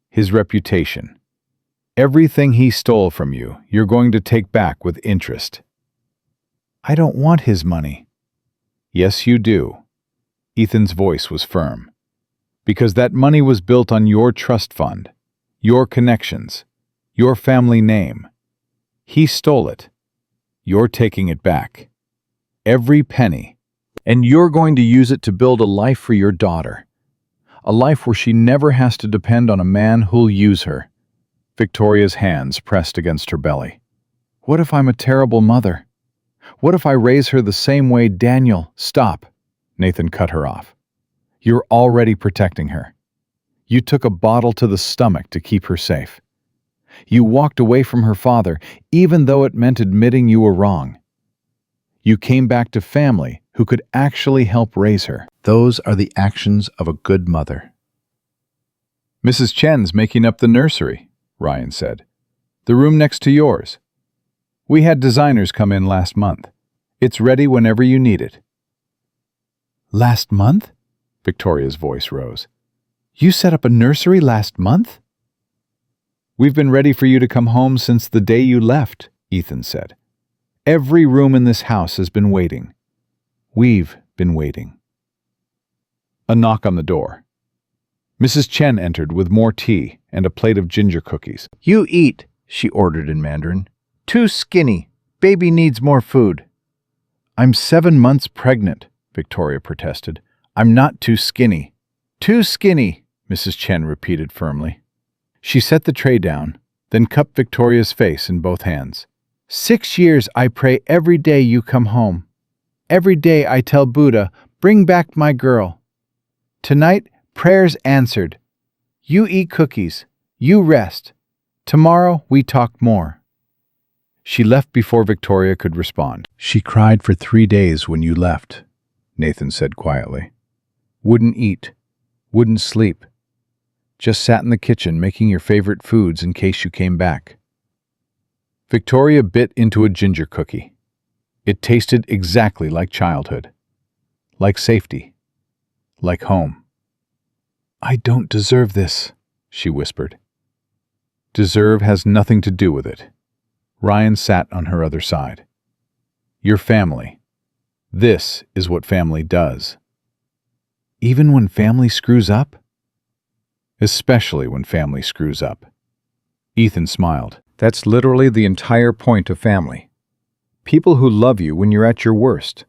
his reputation. Everything he stole from you, you're going to take back with interest. I don't want his money. Yes, you do. Ethan's voice was firm. Because that money was built on your trust fund, your connections, your family name. He stole it. You're taking it back. Every penny. And you're going to use it to build a life for your daughter. A life where she never has to depend on a man who'll use her. Victoria's hands pressed against her belly. What if I'm a terrible mother? What if I raise her the same way Daniel— Stop, Nathan cut her off. You're already protecting her. You took a bottle to the stomach to keep her safe. You walked away from her father, even though it meant admitting you were wrong. You came back to family who could actually help raise her. Those are the actions of a good mother. Mrs. Chen's making up the nursery, Ryan said. The room next to yours. We had designers come in last month. It's ready whenever you need it. Last month? Victoria's voice rose. You set up a nursery last month? We've been ready for you to come home since the day you left, Ethan said. Every room in this house has been waiting. We've been waiting. A knock on the door. Mrs. Chen entered with more tea and a plate of ginger cookies. You eat, she ordered in Mandarin. Too skinny. Baby needs more food. I'm 7 months pregnant, Victoria protested. I'm not too skinny. Too skinny, Mrs. Chen repeated firmly. She set the tray down, then cupped Victoria's face in both hands. 6 years I pray every day you come home. Every day I tell Buddha, bring back my girl. Tonight, prayers answered. You eat cookies. You rest. Tomorrow we talk more. She left before Victoria could respond. She cried for 3 days when you left, Nathan said quietly. Wouldn't eat. Wouldn't sleep. Just sat in the kitchen making your favorite foods in case you came back. Victoria bit into a ginger cookie. It tasted exactly like childhood. Like safety. Like home. I don't deserve this, she whispered. Deserve has nothing to do with it. Ryan sat on her other side. Your family. This is what family does. Even when family screws up? Especially when family screws up. Ethan smiled. That's literally the entire point of family. People who love you when you're at your worst.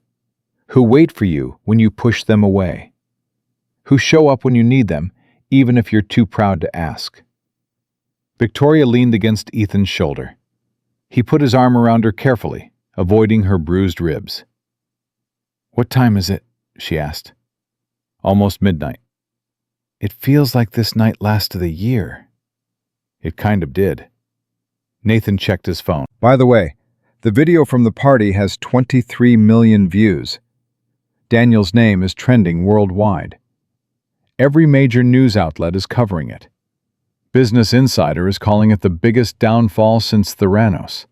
Who wait for you when you push them away. Who show up when you need them, even if you're too proud to ask. Victoria leaned against Ethan's shoulder. He put his arm around her carefully, avoiding her bruised ribs. What time is it? She asked. Almost midnight. It feels like this night lasted a year. It kind of did. Nathan checked his phone. By the way, the video from the party has 23 million views. Daniel's name is trending worldwide. Every major news outlet is covering it. Business Insider is calling it the biggest downfall since Theranos.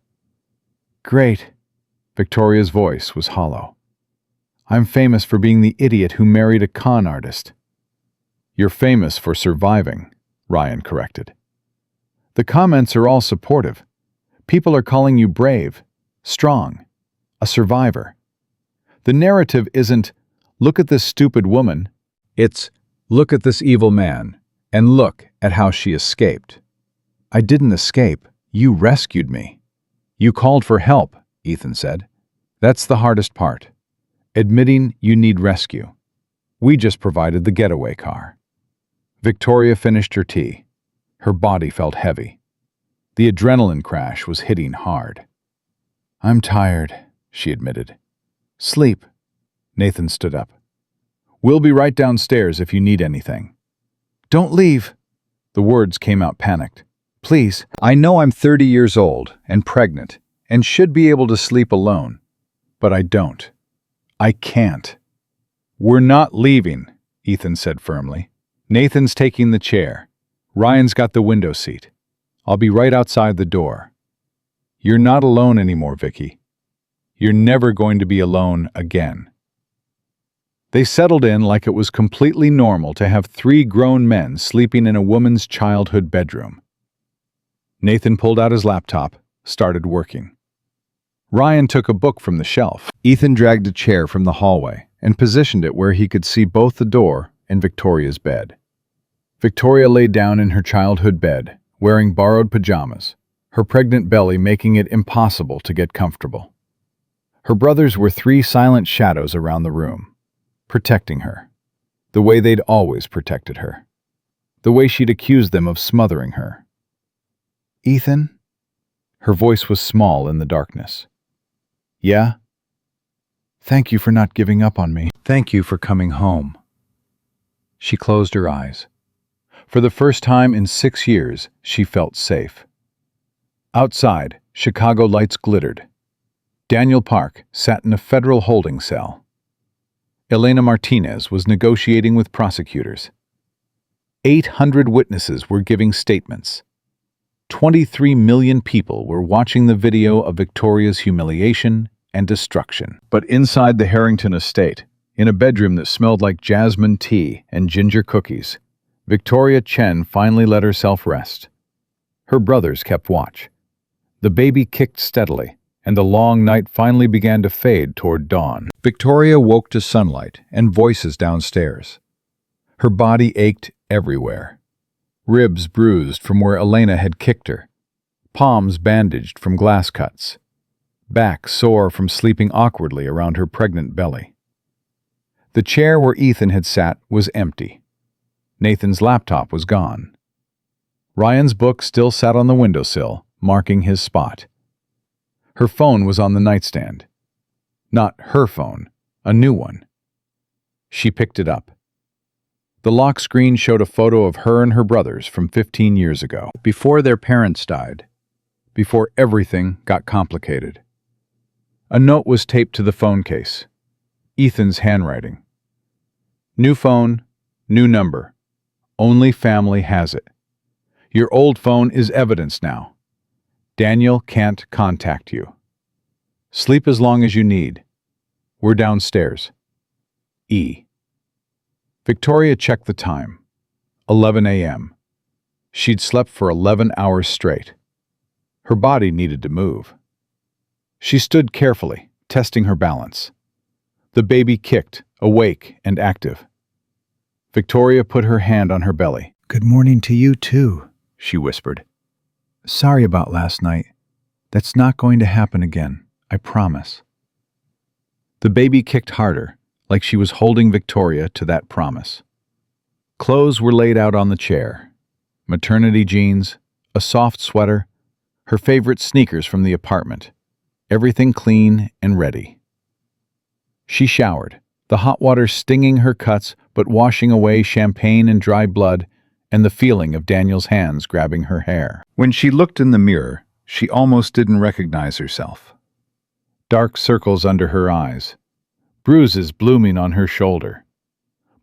Great. Victoria's voice was hollow. I'm famous for being the idiot who married a con artist. You're famous for surviving, Ryan corrected. The comments are all supportive. People are calling you brave, strong, a survivor. The narrative isn't, look at this stupid woman. It's, look at this evil man, and look at how she escaped. I didn't escape. You rescued me. You called for help, Ethan said. That's the hardest part. Admitting you need rescue. We just provided the getaway car. Victoria finished her tea. Her body felt heavy. The adrenaline crash was hitting hard. I'm tired, she admitted. Sleep. Nathan stood up. We'll be right downstairs if you need anything. Don't leave. The words came out panicked. Please. I know I'm 30 years old and pregnant and should be able to sleep alone, but I don't. I can't. We're not leaving, Ethan said firmly. Nathan's taking the chair. Ryan's got the window seat. I'll be right outside the door. You're not alone anymore, Vicky. You're never going to be alone again. They settled in like it was completely normal to have 3 grown men sleeping in a woman's childhood bedroom. Nathan pulled out his laptop, started working. Ryan took a book from the shelf. Ethan dragged a chair from the hallway and positioned it where he could see both the door and Victoria's bed. Victoria lay down in her childhood bed, wearing borrowed pajamas, her pregnant belly making it impossible to get comfortable. Her brothers were 3 silent shadows around the room, protecting her, The way they'd always protected her. The way she'd accused them of smothering her. "Ethan?" Her voice was small in the darkness. "Yeah?" "Thank you for not giving up on me. Thank you for coming home." She closed her eyes. For the first time in 6 years, she felt safe. Outside, Chicago lights glittered. Daniel Park sat in a federal holding cell. Elena Martinez was negotiating with prosecutors. 800 witnesses were giving statements. 23 million people were watching the video of Victoria's humiliation and destruction. But inside the Harrington estate, in a bedroom that smelled like jasmine tea and ginger cookies, Victoria Chen finally let herself rest. Her brothers kept watch. The baby kicked steadily, and the long night finally began to fade toward dawn. Victoria woke to sunlight and voices downstairs. Her body ached everywhere. Ribs bruised from where Elena had kicked her. Palms bandaged from glass cuts. Back sore from sleeping awkwardly around her pregnant belly. The chair where Ethan had sat was empty. Nathan's laptop was gone. Ryan's book still sat on the windowsill, marking his spot. Her phone was on the nightstand. Not her phone, a new one. She picked it up. The lock screen showed a photo of her and her brothers from 15 years ago, before their parents died, before everything got complicated. A note was taped to the phone case. Ethan's handwriting. "New phone, new number. Only family has it. Your old phone is evidence now. Daniel can't contact you. Sleep as long as you need. We're downstairs. E." Victoria checked the time. 11 a.m. She'd slept for 11 hours straight. Her body needed to move. She stood carefully, testing her balance. The baby kicked, awake and active. Victoria put her hand on her belly. "Good morning to you too," she whispered. "Sorry about last night. That's not going to happen again, I promise." The baby kicked harder, like she was holding Victoria to that promise. Clothes were laid out on the chair. Maternity jeans, a soft sweater, her favorite sneakers from the apartment. Everything clean and ready. She showered, the hot water stinging her cuts but washing away champagne and dry blood and the feeling of Daniel's hands grabbing her hair. When she looked in the mirror, she almost didn't recognize herself. Dark circles under her eyes, bruises blooming on her shoulder.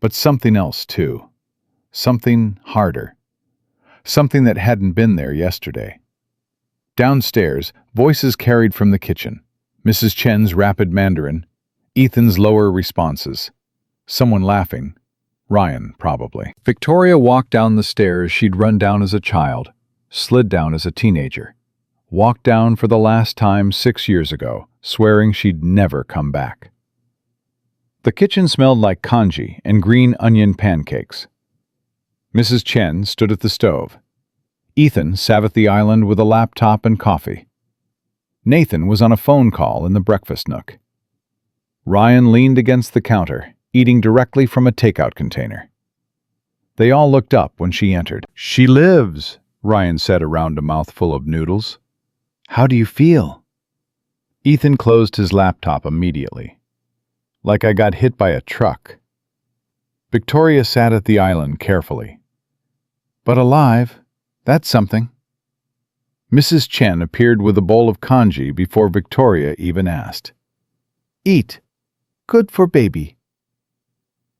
But something else, too. Something harder. Something that hadn't been there yesterday. Downstairs, voices carried from the kitchen. Mrs. Chen's rapid Mandarin, Ethan's lower responses. Someone laughing. Ryan, probably. Victoria walked down the stairs she'd run down as a child, slid down as a teenager. Walked down for the last time 6 years ago, swearing she'd never come back. The kitchen smelled like congee and green onion pancakes. Mrs. Chen stood at the stove. Ethan sat at the island with a laptop and coffee. Nathan was on a phone call in the breakfast nook. Ryan leaned against the counter, eating directly from a takeout container. They all looked up when she entered. "She lives," Ryan said around a mouthful of noodles. "How do you feel?" Ethan closed his laptop immediately. "Like I got hit by a truck." Victoria sat at the island carefully. "But alive, that's something." Mrs. Chen appeared with a bowl of congee before Victoria even asked. "Eat. Good for baby."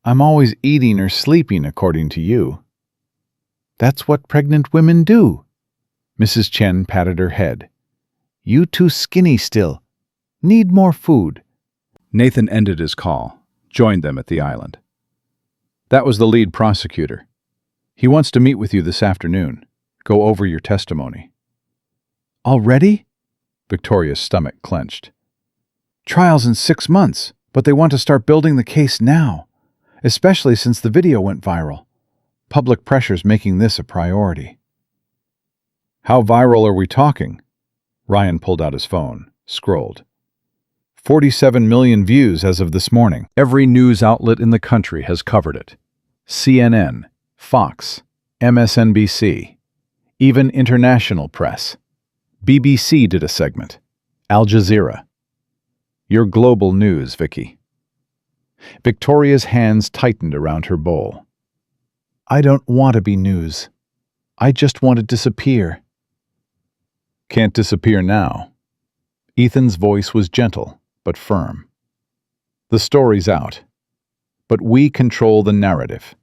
"I'm always eating or sleeping, according to you." "That's what pregnant women do." Mrs. Chen patted her head. "You too skinny still. Need more food." Nathan ended his call, joined them at the island. That was the lead prosecutor. "He wants to meet with you this afternoon. Go over your testimony." "Already?" Victoria's stomach clenched. "Trial's in 6 months, but they want to start building the case now, especially since the video went viral. Public pressure's making this a priority." "How viral are we talking?" Ryan pulled out his phone, scrolled. 47 million views as of this morning. Every news outlet in the country has covered it. CNN, Fox, MSNBC, even international press. BBC did a segment. Al Jazeera. You're global news, Vicky. Victoria's hands tightened around her bowl. I don't want to be news. I just want to disappear. Can't disappear now. Ethan's voice was gentle, but firm. The story's out. But we control the narrative.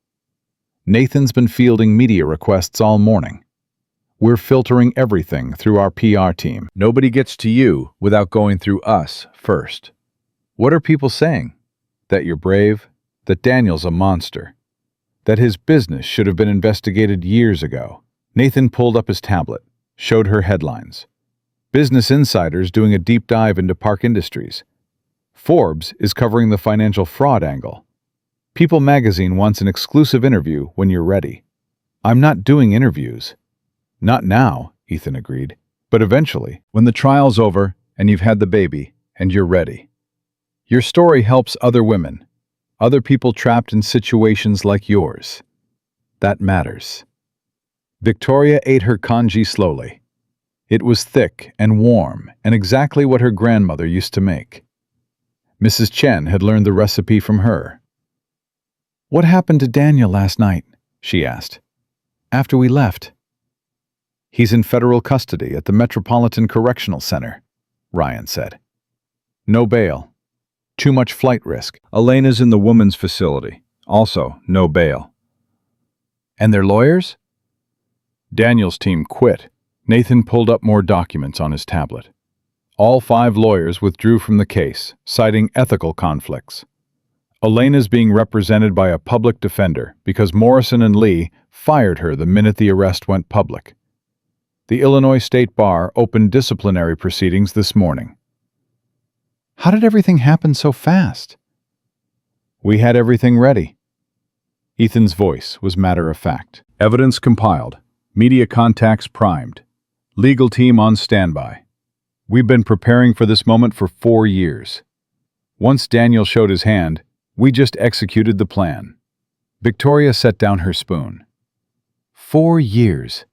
Nathan's been fielding media requests all morning. We're filtering everything through our PR team. Nobody gets to you without going through us first. What are people saying? That you're brave? That Daniel's a monster? That his business should have been investigated years ago? Nathan pulled up his tablet, showed her headlines. Business Insider's doing a deep dive into Park Industries. Forbes is covering the financial fraud angle. People magazine wants an exclusive interview when you're ready. I'm not doing interviews. Not now, Ethan agreed, but eventually, when the trial's over and you've had the baby and you're ready. Your story helps other women, other people trapped in situations like yours. That matters. Victoria ate her congee slowly. It was thick and warm and exactly what her grandmother used to make. Mrs. Chen had learned the recipe from her. What happened to Daniel last night? She asked. After we left. He's in federal custody at the Metropolitan Correctional Center, Ryan said. No bail. Too much flight risk. Elena's in the women's facility. Also, no bail. And their lawyers? Daniel's team quit. Nathan pulled up more documents on his tablet. All 5 lawyers withdrew from the case, citing ethical conflicts. Elena's being represented by a public defender because Morrison and Lee fired her the minute the arrest went public. The Illinois State Bar opened disciplinary proceedings this morning. How did everything happen so fast? We had everything ready. Ethan's voice was matter-of-fact. Evidence compiled. Media contacts primed. Legal team on standby. We've been preparing for this moment for 4 years. Once Daniel showed his hand, we just executed the plan. Victoria set down her spoon. 4 years.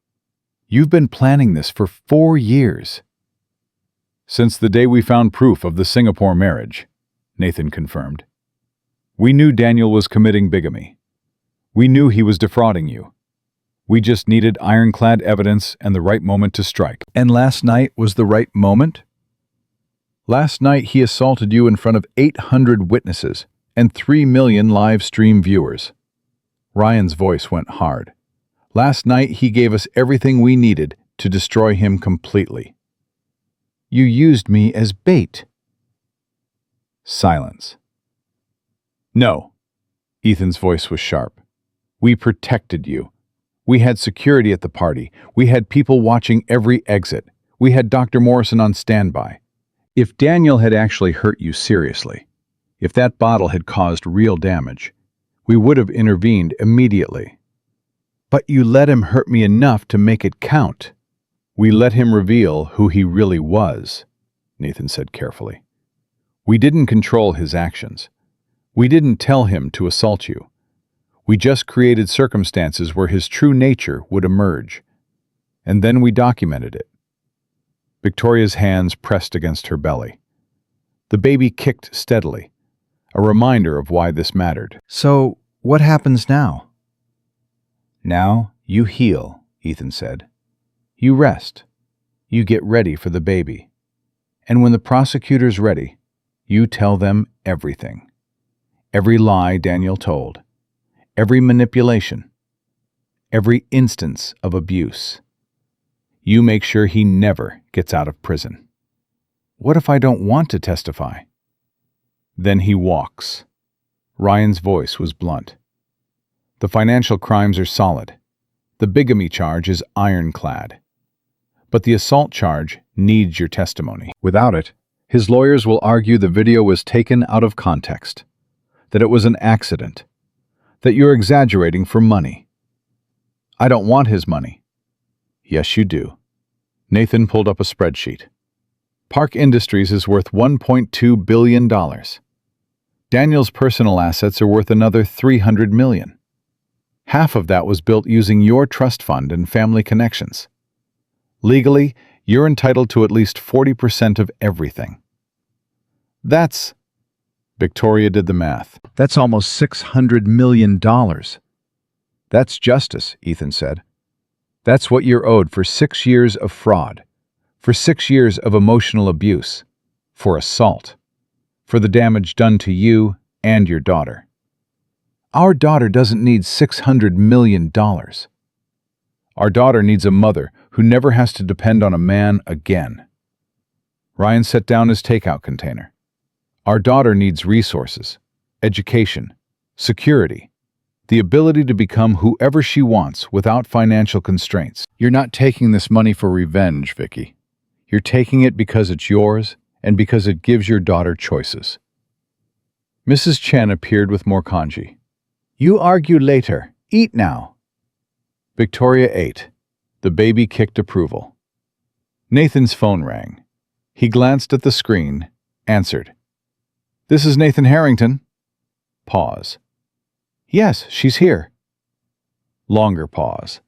You've been planning this for 4 years. Since the day we found proof of the Singapore marriage, Nathan confirmed. We knew Daniel was committing bigamy. We knew he was defrauding you. We just needed ironclad evidence and the right moment to strike. And last night was the right moment? Last night he assaulted you in front of 800 witnesses and 3 million live stream viewers. Ryan's voice went hard. Last night he gave us everything we needed to destroy him completely. You used me as bait. Silence. No. Ethan's voice was sharp. We protected you. We had security at the party. We had people watching every exit. We had Dr. Morrison on standby. If Daniel had actually hurt you seriously, if that bottle had caused real damage, we would have intervened immediately. But you let him hurt me enough to make it count. We let him reveal who he really was, Nathan said carefully. We didn't control his actions. We didn't tell him to assault you. We just created circumstances where his true nature would emerge. And then we documented it. Victoria's hands pressed against her belly. The baby kicked steadily, a reminder of why this mattered. So, what happens now? Now, you heal, Ethan said. You rest. You get ready for the baby. And when the prosecutor's ready, you tell them everything. Every lie Daniel told. Every manipulation. Every instance of abuse. You make sure he never gets out of prison. What if I don't want to testify? Then he walks. Ryan's voice was blunt. The financial crimes are solid. The bigamy charge is ironclad. But the assault charge needs your testimony. Without it, his lawyers will argue the video was taken out of context, that it was an accident, that you're exaggerating for money. I don't want his money. Yes, you do. Nathan pulled up a spreadsheet. Park Industries is worth $1.2 billion. Daniel's personal assets are worth another $300 million. Half of that was built using your trust fund and family connections. Legally, you're entitled to at least 40% of everything. That's... Victoria did the math. That's almost $600 million. That's justice, Ethan said. That's what you're owed for 6 years of fraud, for 6 years of emotional abuse, for assault, for the damage done to you and your daughter. Our daughter doesn't need $600 million. Our daughter needs a mother who never has to depend on a man again. Ryan set down his takeout container. Our daughter needs resources, education, security, the ability to become whoever she wants without financial constraints. You're not taking this money for revenge, Vicky. You're taking it because it's yours and because it gives your daughter choices. Mrs. Chen appeared with more congee. You argue later. Eat now. Victoria ate. The baby kicked approval. Nathan's phone rang. He glanced at the screen, answered. This is Nathan Harrington. Pause. Yes, she's here. Longer pause.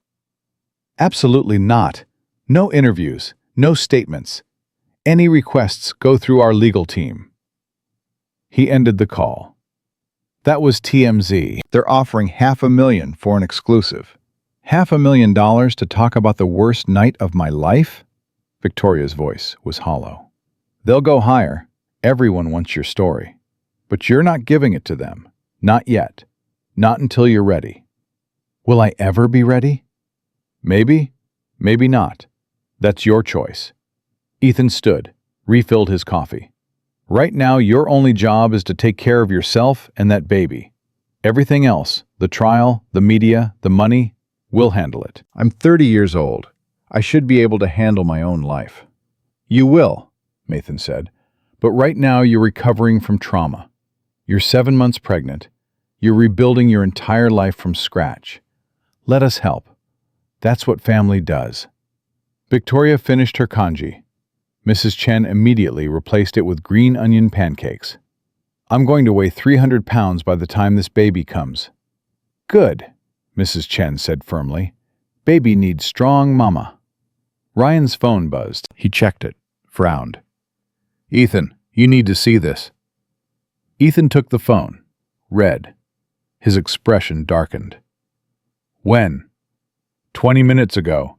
Absolutely not. No interviews, no statements. Any requests go through our legal team. He ended the call. That was TMZ. They're offering $500,000 for an exclusive. $500,000 to talk about the worst night of my life? Victoria's voice was hollow. They'll go higher. Everyone wants your story. But you're not giving it to them. Not yet. Not until you're ready. Will I ever be ready? Maybe. Maybe not. That's your choice. Ethan stood, refilled his coffee. Right now, your only job is to take care of yourself and that baby. Everything else, the trial, the media, the money, we'll handle it. I'm 30 years old. I should be able to handle my own life. You will, Nathan said. But right now, you're recovering from trauma. You're 7 months pregnant. You're rebuilding your entire life from scratch. Let us help. That's what family does. Victoria finished her congee. Mrs. Chen immediately replaced it with green onion pancakes. I'm going to weigh 300 pounds by the time this baby comes. Good, Mrs. Chen said firmly. Baby needs strong mama. Ryan's phone buzzed. He checked it, frowned. Ethan, you need to see this. Ethan took the phone, read. His expression darkened. When? 20 minutes ago.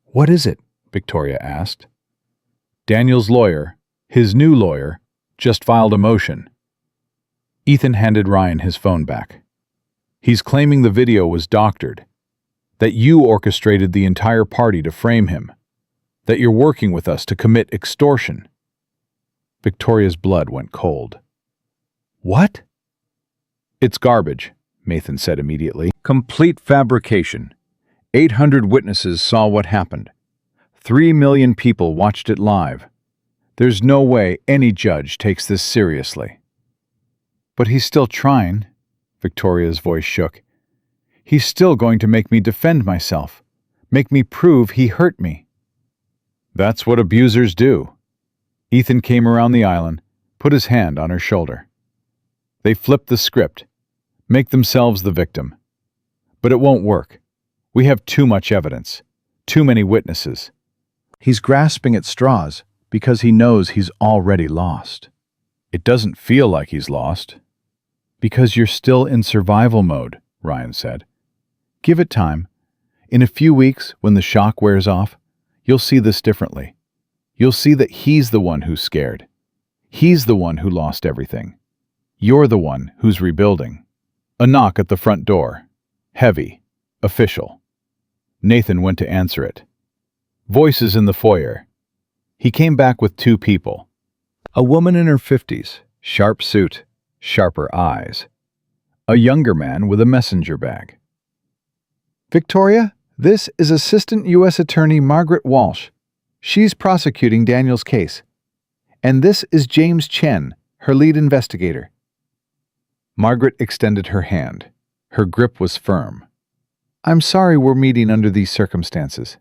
What is it? Victoria asked. Daniel's lawyer, his new lawyer, just filed a motion. Ethan handed Ryan his phone back. He's claiming the video was doctored, that you orchestrated the entire party to frame him, that you're working with us to commit extortion. Victoria's blood went cold. What? It's garbage, Nathan said immediately. Complete fabrication. 800 witnesses saw what happened. 3 million people watched it live. There's no way any judge takes this seriously. But he's still trying, Victoria's voice shook. He's still going to make me defend myself, make me prove he hurt me. That's what abusers do. Ethan came around the island, put his hand on her shoulder. They flipped the script, make themselves the victim. But it won't work. We have too much evidence, too many witnesses. He's grasping at straws because he knows he's already lost. It doesn't feel like he's lost. Because you're still in survival mode, Ryan said. Give it time. In a few weeks, when the shock wears off, you'll see this differently. You'll see that he's the one who's scared. He's the one who lost everything. You're the one who's rebuilding. A knock at the front door. Heavy. Official. Nathan went to answer it. Voices in the foyer. He came back with 2 people. A woman in her 50s, sharp suit, sharper eyes. A younger man with a messenger bag. Victoria, this is Assistant U.S. Attorney Margaret Walsh. She's prosecuting Daniel's case. And this is James Chen, her lead investigator. Margaret extended her hand. Her grip was firm. I'm sorry we're meeting under these circumstances,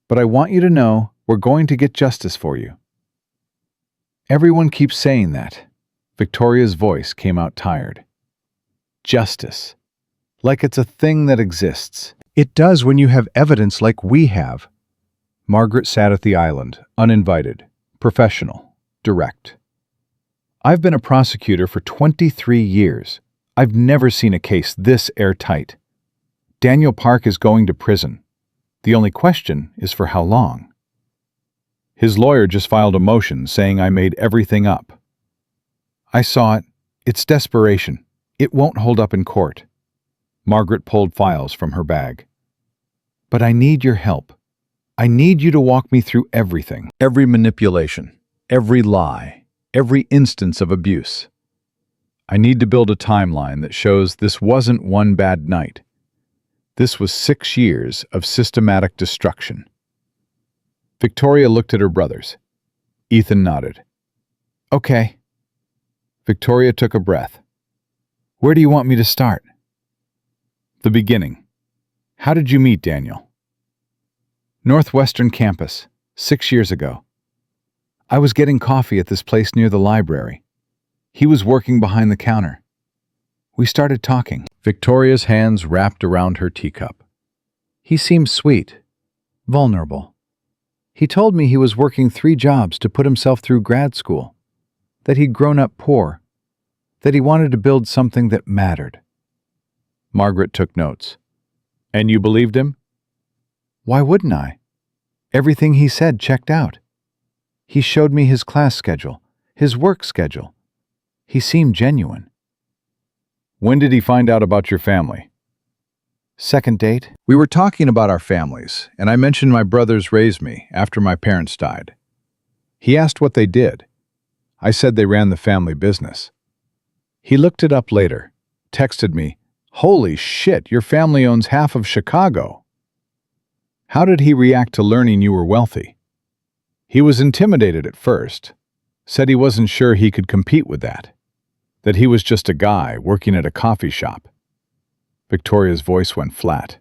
but I want you to know we're going to get justice for you. Everyone keeps saying that. Victoria's voice came out tired. Justice. Like it's a thing that exists. It does when you have evidence like we have. Margaret sat at the island, uninvited, professional, direct. I've been a prosecutor for 23 years. I've never seen a case this airtight. Daniel Park is going to prison. The only question is for how long. His lawyer just filed a motion saying I made everything up. I saw it. It's desperation. It won't hold up in court. Margaret pulled files from her bag. But I need your help. I need you to walk me through everything. Every manipulation, every lie, every instance of abuse. I need to build a timeline that shows this wasn't one bad night. This was 6 years of systematic destruction. Victoria looked at her brothers. Ethan nodded. Okay. Victoria took a breath. Where do you want me to start? The beginning. How did you meet Daniel? Northwestern campus, 6 years ago. I was getting coffee at this place near the library. He was working behind the counter. We started talking. Victoria's hands wrapped around her teacup. He seemed sweet, vulnerable. He told me he was working 3 jobs to put himself through grad school, that he'd grown up poor, that he wanted to build something that mattered. Margaret took notes. And you believed him? Why wouldn't I? Everything he said checked out. He showed me his class schedule, his work schedule. He seemed genuine. When did he find out about your family? Second date. We were talking about our families, and I mentioned my brothers raised me after my parents died. He asked what they did. I said they ran the family business. He looked it up later, texted me, "Holy shit, your family owns half of Chicago." How did he react to learning you were wealthy? He was intimidated at first, said he wasn't sure he could compete with that he was just a guy working at a coffee shop. Victoria's voice went flat.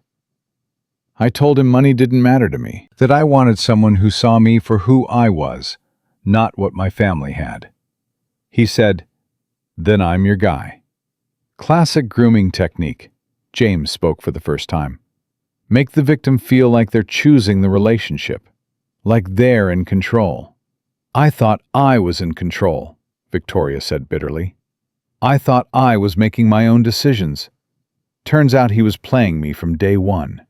I told him money didn't matter to me, that I wanted someone who saw me for who I was, not what my family had. He said, "Then I'm your guy." Classic grooming technique. James spoke for the first time. Make the victim feel like they're choosing the relationship, like they're in control. I thought I was in control, Victoria said bitterly. I thought I was making my own decisions. Turns out he was playing me from day one.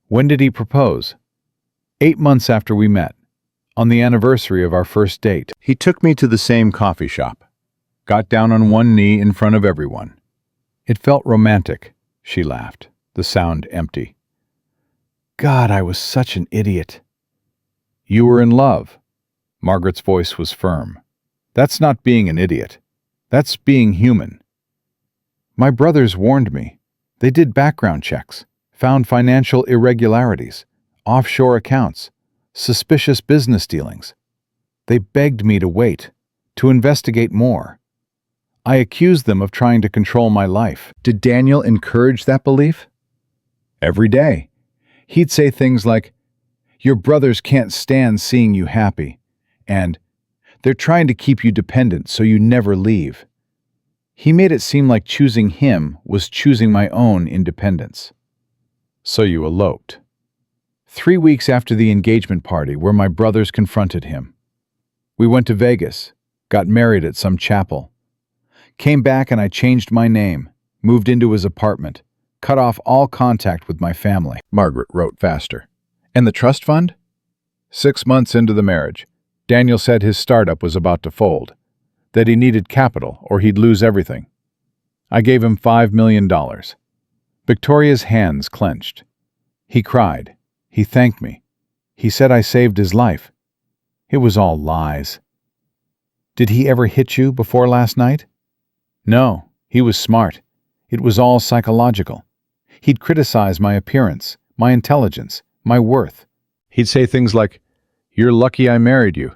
When did he propose? 8 months after we met, on the anniversary of our first date. He took me to the same coffee shop, got down on one knee in front of everyone. It felt romantic, she laughed, the sound empty. God, I was such an idiot. You were in love. Margaret's voice was firm. That's not being an idiot. That's being human. My brothers warned me. They did background checks, found financial irregularities, offshore accounts, suspicious business dealings. They begged me to wait, to investigate more. I accused them of trying to control my life. Did Daniel encourage that belief? Every day. He'd say things like, "Your brothers can't stand seeing you happy," and "They're trying to keep you dependent so you never leave." He made it seem like choosing him was choosing my own independence. So you eloped. 3 weeks after the engagement party where my brothers confronted him. We went to Vegas, got married at some chapel. Came back and I changed my name, moved into his apartment, cut off all contact with my family. Margaret wrote faster. And the trust fund? 6 months into the marriage, Daniel said his startup was about to fold, that he needed capital or he'd lose everything. I gave him $5 million. Victoria's hands clenched. He cried. He thanked me. He said I saved his life. It was all lies. Did he ever hit you before last night? No, he was smart. It was all psychological. He'd criticize my appearance, my intelligence, my worth. He'd say things like, "You're lucky I married you.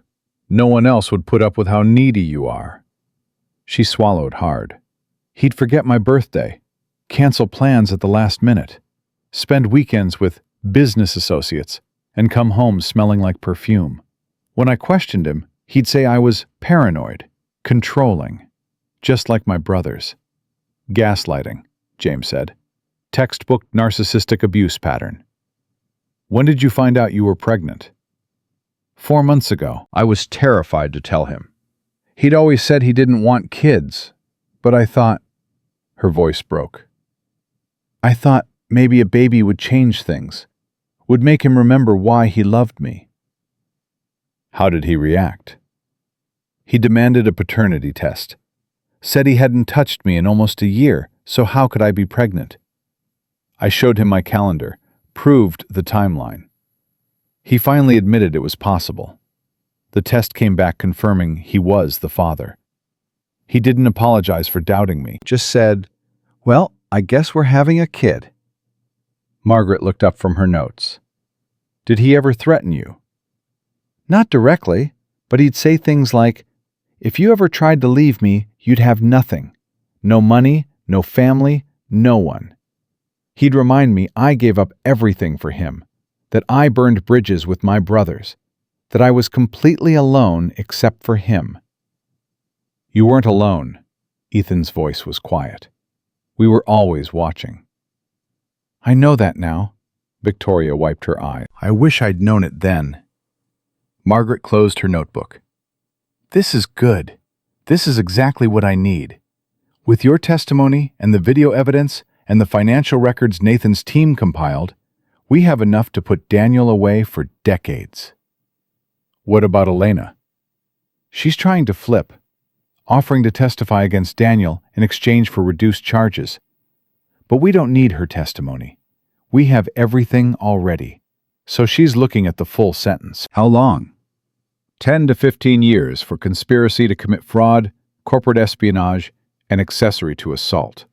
No one else would put up with how needy you are." She swallowed hard. He'd forget my birthday, cancel plans at the last minute, spend weekends with business associates, and come home smelling like perfume. When I questioned him, he'd say I was paranoid, controlling, just like my brothers. Gaslighting, James said. Textbook narcissistic abuse pattern. When did you find out you were pregnant? 4 months ago. I was terrified to tell him. He'd always said he didn't want kids, but I thought... Her voice broke. I thought maybe a baby would change things, would make him remember why he loved me. How did he react? He demanded a paternity test, said he hadn't touched me in almost a year, so how could I be pregnant? I showed him my calendar, proved the timeline. He finally admitted it was possible. The test came back confirming he was the father. He didn't apologize for doubting me, just said, "Well, I guess we're having a kid." Margaret looked up from her notes. Did he ever threaten you? Not directly, but he'd say things like, "If you ever tried to leave me, you'd have nothing. No money, no family, no one." He'd remind me I gave up everything for him, that I burned bridges with my brothers, that I was completely alone except for him. You weren't alone. Ethan's voice was quiet. We were always watching. I know that now. Victoria wiped her eye. I wish I'd known it then. Margaret closed her notebook. This is good. This is exactly what I need. With your testimony and the video evidence and the financial records Nathan's team compiled, we have enough to put Daniel away for decades. What about Elena? She's trying to flip, offering to testify against Daniel in exchange for reduced charges. But we don't need her testimony. We have everything already. So she's looking at the full sentence. How long? 10 to 15 years for conspiracy to commit fraud, corporate espionage, and accessory to assault.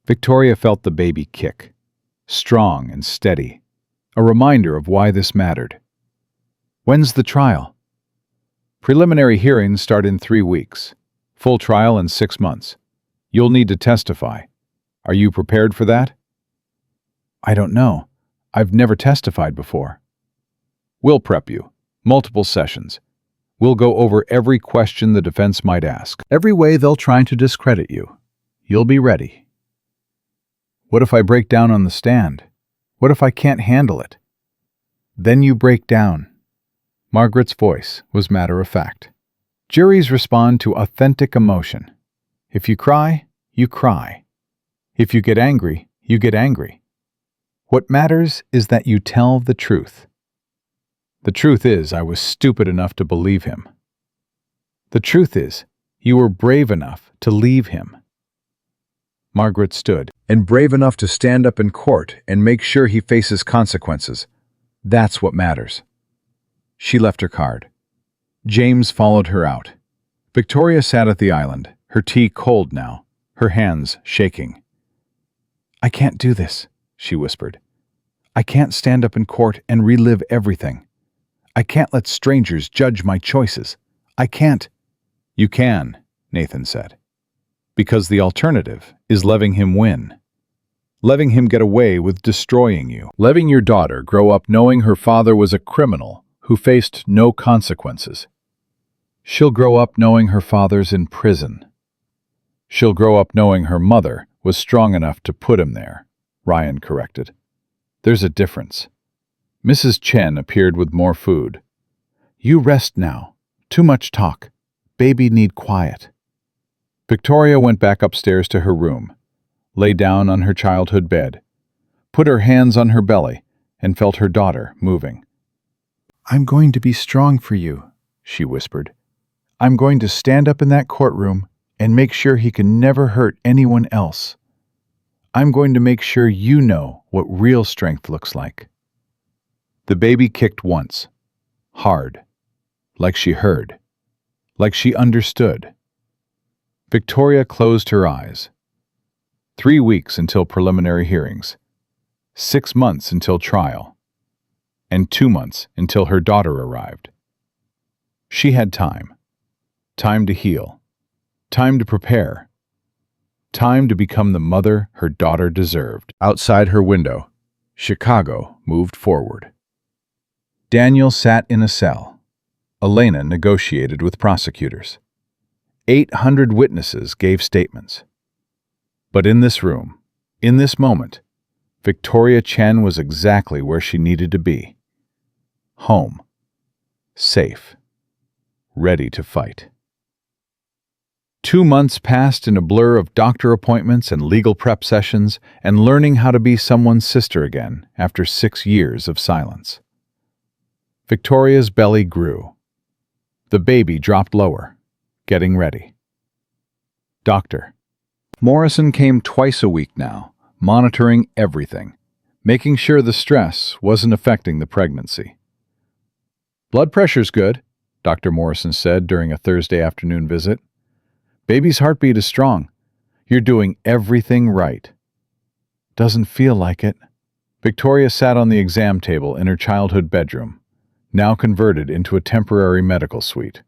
Victoria felt the baby kick, strong and steady, a reminder of why this mattered. When's the trial? Preliminary hearings start in 3 weeks. Full trial in 6 months. You'll need to testify. Are you prepared for that? I don't know. I've never testified before. We'll prep you. Multiple sessions. We'll go over every question the defense might ask, every way they'll try to discredit you. You'll be ready. What if I break down on the stand? What if I can't handle it? Then you break down. Margaret's voice was matter-of-fact. Juries respond to authentic emotion. If you cry, you cry. If you get angry, you get angry. What matters is that you tell the truth. The truth is, I was stupid enough to believe him. The truth is, you were brave enough to leave him. Margaret stood, and brave enough to stand up in court and make sure he faces consequences. That's what matters. She left her card. James followed her out. Victoria sat at the island, her tea cold now, her hands shaking. I can't do this, she whispered. I can't stand up in court and relive everything. I can't let strangers judge my choices. I can't. You can, Nathan said. Because the alternative is letting him win. Letting him get away with destroying you. Letting your daughter grow up knowing her father was a criminal who faced no consequences. She'll grow up knowing her father's in prison. She'll grow up knowing her mother was strong enough to put him there, Ryan corrected. There's a difference. Mrs. Chen appeared with more food. You rest now. Too much talk. Baby need quiet. Victoria went back upstairs to her room, lay down on her childhood bed, put her hands on her belly, and felt her daughter moving. I'm going to be strong for you, she whispered. I'm going to stand up in that courtroom and make sure he can never hurt anyone else. I'm going to make sure you know what real strength looks like. The baby kicked once, hard, like she heard, like she understood. Victoria closed her eyes. 3 weeks until preliminary hearings, 6 months until trial, and 2 months until her daughter arrived. She had time to heal, time to prepare, time to become the mother her daughter deserved. Outside her window, Chicago moved forward. Daniel sat in a cell. Elena negotiated with prosecutors. 800 witnesses gave statements. But in this room, In this moment, Victoria Chen was exactly where she needed to be. Home. Safe. Ready to fight. 2 months passed in a blur of doctor appointments and legal prep sessions and learning how to be someone's sister again after 6 years of silence. Victoria's belly grew. The baby dropped lower, getting ready. Doctor. Morrison came twice a week now, monitoring everything, making sure the stress wasn't affecting the pregnancy. Blood pressure's good, Dr. Morrison said during a Thursday afternoon visit. Baby's heartbeat is strong. You're doing everything right. Doesn't feel like it. Victoria sat on the exam table in her childhood bedroom, now converted into a temporary medical suite.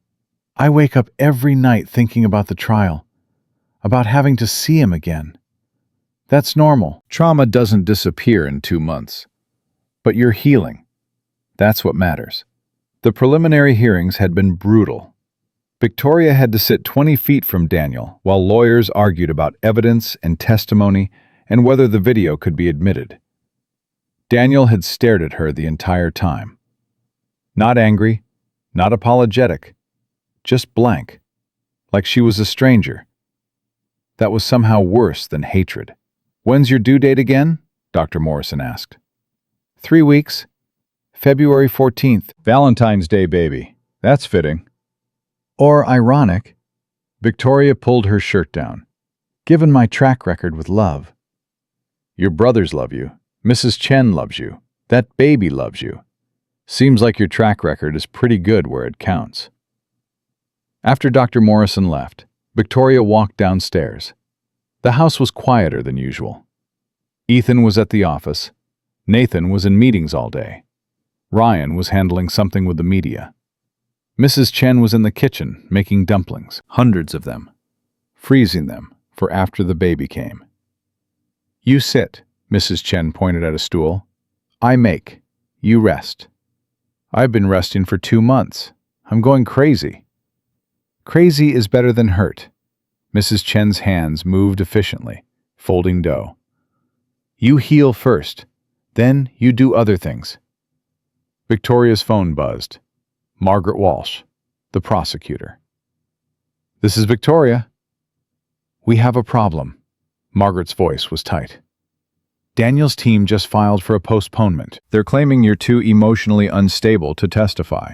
I wake up every night thinking about the trial, about having to see him again. That's normal. Trauma doesn't disappear in 2 months. But you're healing. That's what matters. The preliminary hearings had been brutal. Victoria had to sit 20 feet from Daniel while lawyers argued about evidence and testimony and whether the video could be admitted. Daniel had stared at her the entire time. Not angry, not apologetic, just blank, like she was a stranger. That was somehow worse than hatred. When's your due date again? Dr. Morrison asked. 3 weeks. February 14th. Valentine's Day, baby. That's fitting. Or ironic. Victoria pulled her shirt down. Given my track record with love. Your brothers love you. Mrs. Chen loves you. That baby loves you. Seems like your track record is pretty good where it counts. After Dr. Morrison left, Victoria walked downstairs. The house was quieter than usual. Ethan was at the office. Nathan was in meetings all day. Ryan was handling something with the media. Mrs. Chen was in the kitchen making dumplings, hundreds of them, freezing them for after the baby came. You sit, Mrs. Chen pointed at a stool. I make. You rest. I've been resting for 2 months. I'm going crazy. Crazy is better than hurt. Mrs. Chen's hands moved efficiently, folding dough. You heal first, then you do other things. Victoria's phone buzzed. Margaret Walsh, the prosecutor. This is Victoria. We have a problem. Margaret's voice was tight. Daniel's team just filed for a postponement. They're claiming you're too emotionally unstable to testify,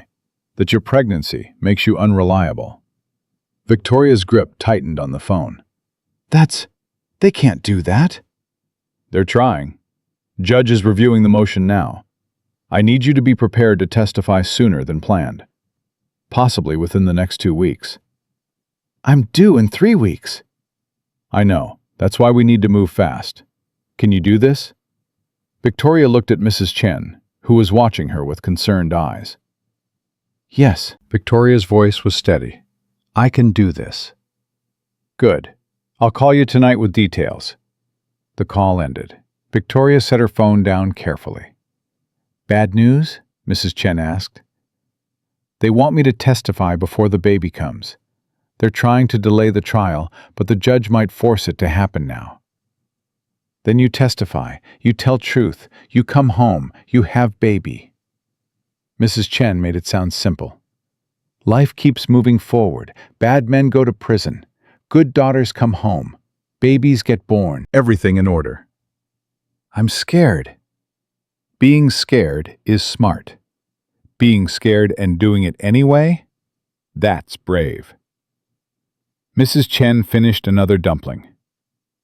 that your pregnancy makes you unreliable. Victoria's grip tightened on the phone. They can't do that. They're trying. Judge is reviewing the motion now. I need you to be prepared to testify sooner than planned. Possibly within the next 2 weeks. I'm due in 3 weeks. I know. That's why we need to move fast. Can you do this? Victoria looked at Mrs. Chen, who was watching her with concerned eyes. Yes. Victoria's voice was steady. I can do this. Good. I'll call you tonight with details. The call ended. Victoria set her phone down carefully. Bad news? Mrs. Chen asked. They want me to testify before the baby comes. They're trying to delay the trial, but the judge might force it to happen now. Then you testify, you tell truth, you come home, you have baby. Mrs. Chen made it sound simple. Life keeps moving forward. Bad men go to prison. Good daughters come home. Babies get born. Everything in order. I'm scared. Being scared is smart. Being scared and doing it anyway? That's brave. Mrs. Chen finished another dumpling.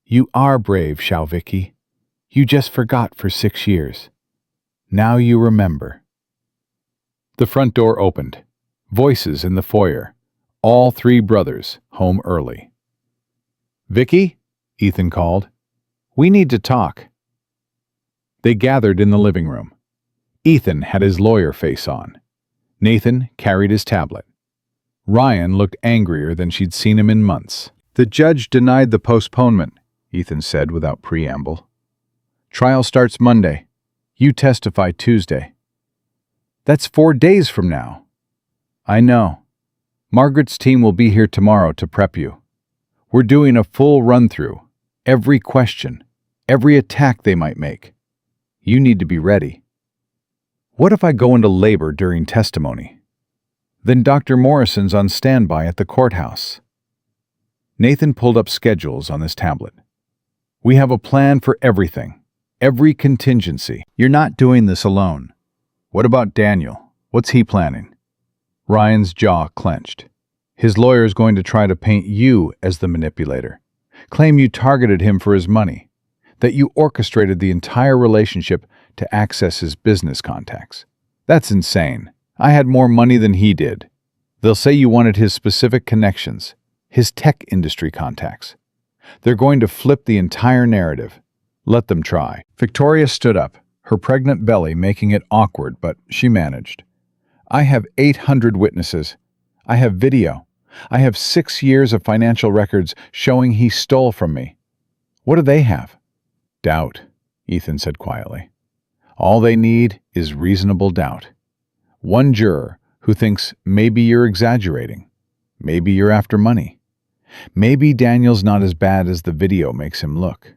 You are brave, Xiao Vicky. You just forgot for 6 years. Now you remember. The front door opened. Voices in the foyer. All 3 brothers home early. Vicky? Ethan called. We need to talk. They gathered in the living room. Ethan had his lawyer face on. Nathan carried his tablet. Ryan looked angrier than she'd seen him in months. The judge denied the postponement, Ethan said without preamble. Trial starts Monday. You testify Tuesday. That's 4 days from now. I know. Margaret's team will be here tomorrow to prep you. We're doing a full run-through. Every question. every attack they might make. You need to be ready. What if I go into labor during testimony? Then Dr. Morrison's on standby at the courthouse. Nathan pulled up schedules on his tablet. We have a plan for everything, every contingency. You're not doing this alone. What about Daniel? What's he planning? Ryan's jaw clenched. His lawyer is going to try to paint you as the manipulator, claim you targeted him for his money, that you orchestrated the entire relationship to access his business contacts. That's insane. I had more money than he did. They'll say you wanted his specific connections, his tech industry contacts. They're going to flip the entire narrative. Let them try. Victoria stood up, her pregnant belly making it awkward, but she managed. I have 800 witnesses. I have video. I have 6 years of financial records showing he stole from me. What do they have? Doubt, Ethan said quietly. All they need is reasonable doubt. One juror who thinks maybe you're exaggerating. Maybe you're after money. Maybe Daniel's not as bad as the video makes him look.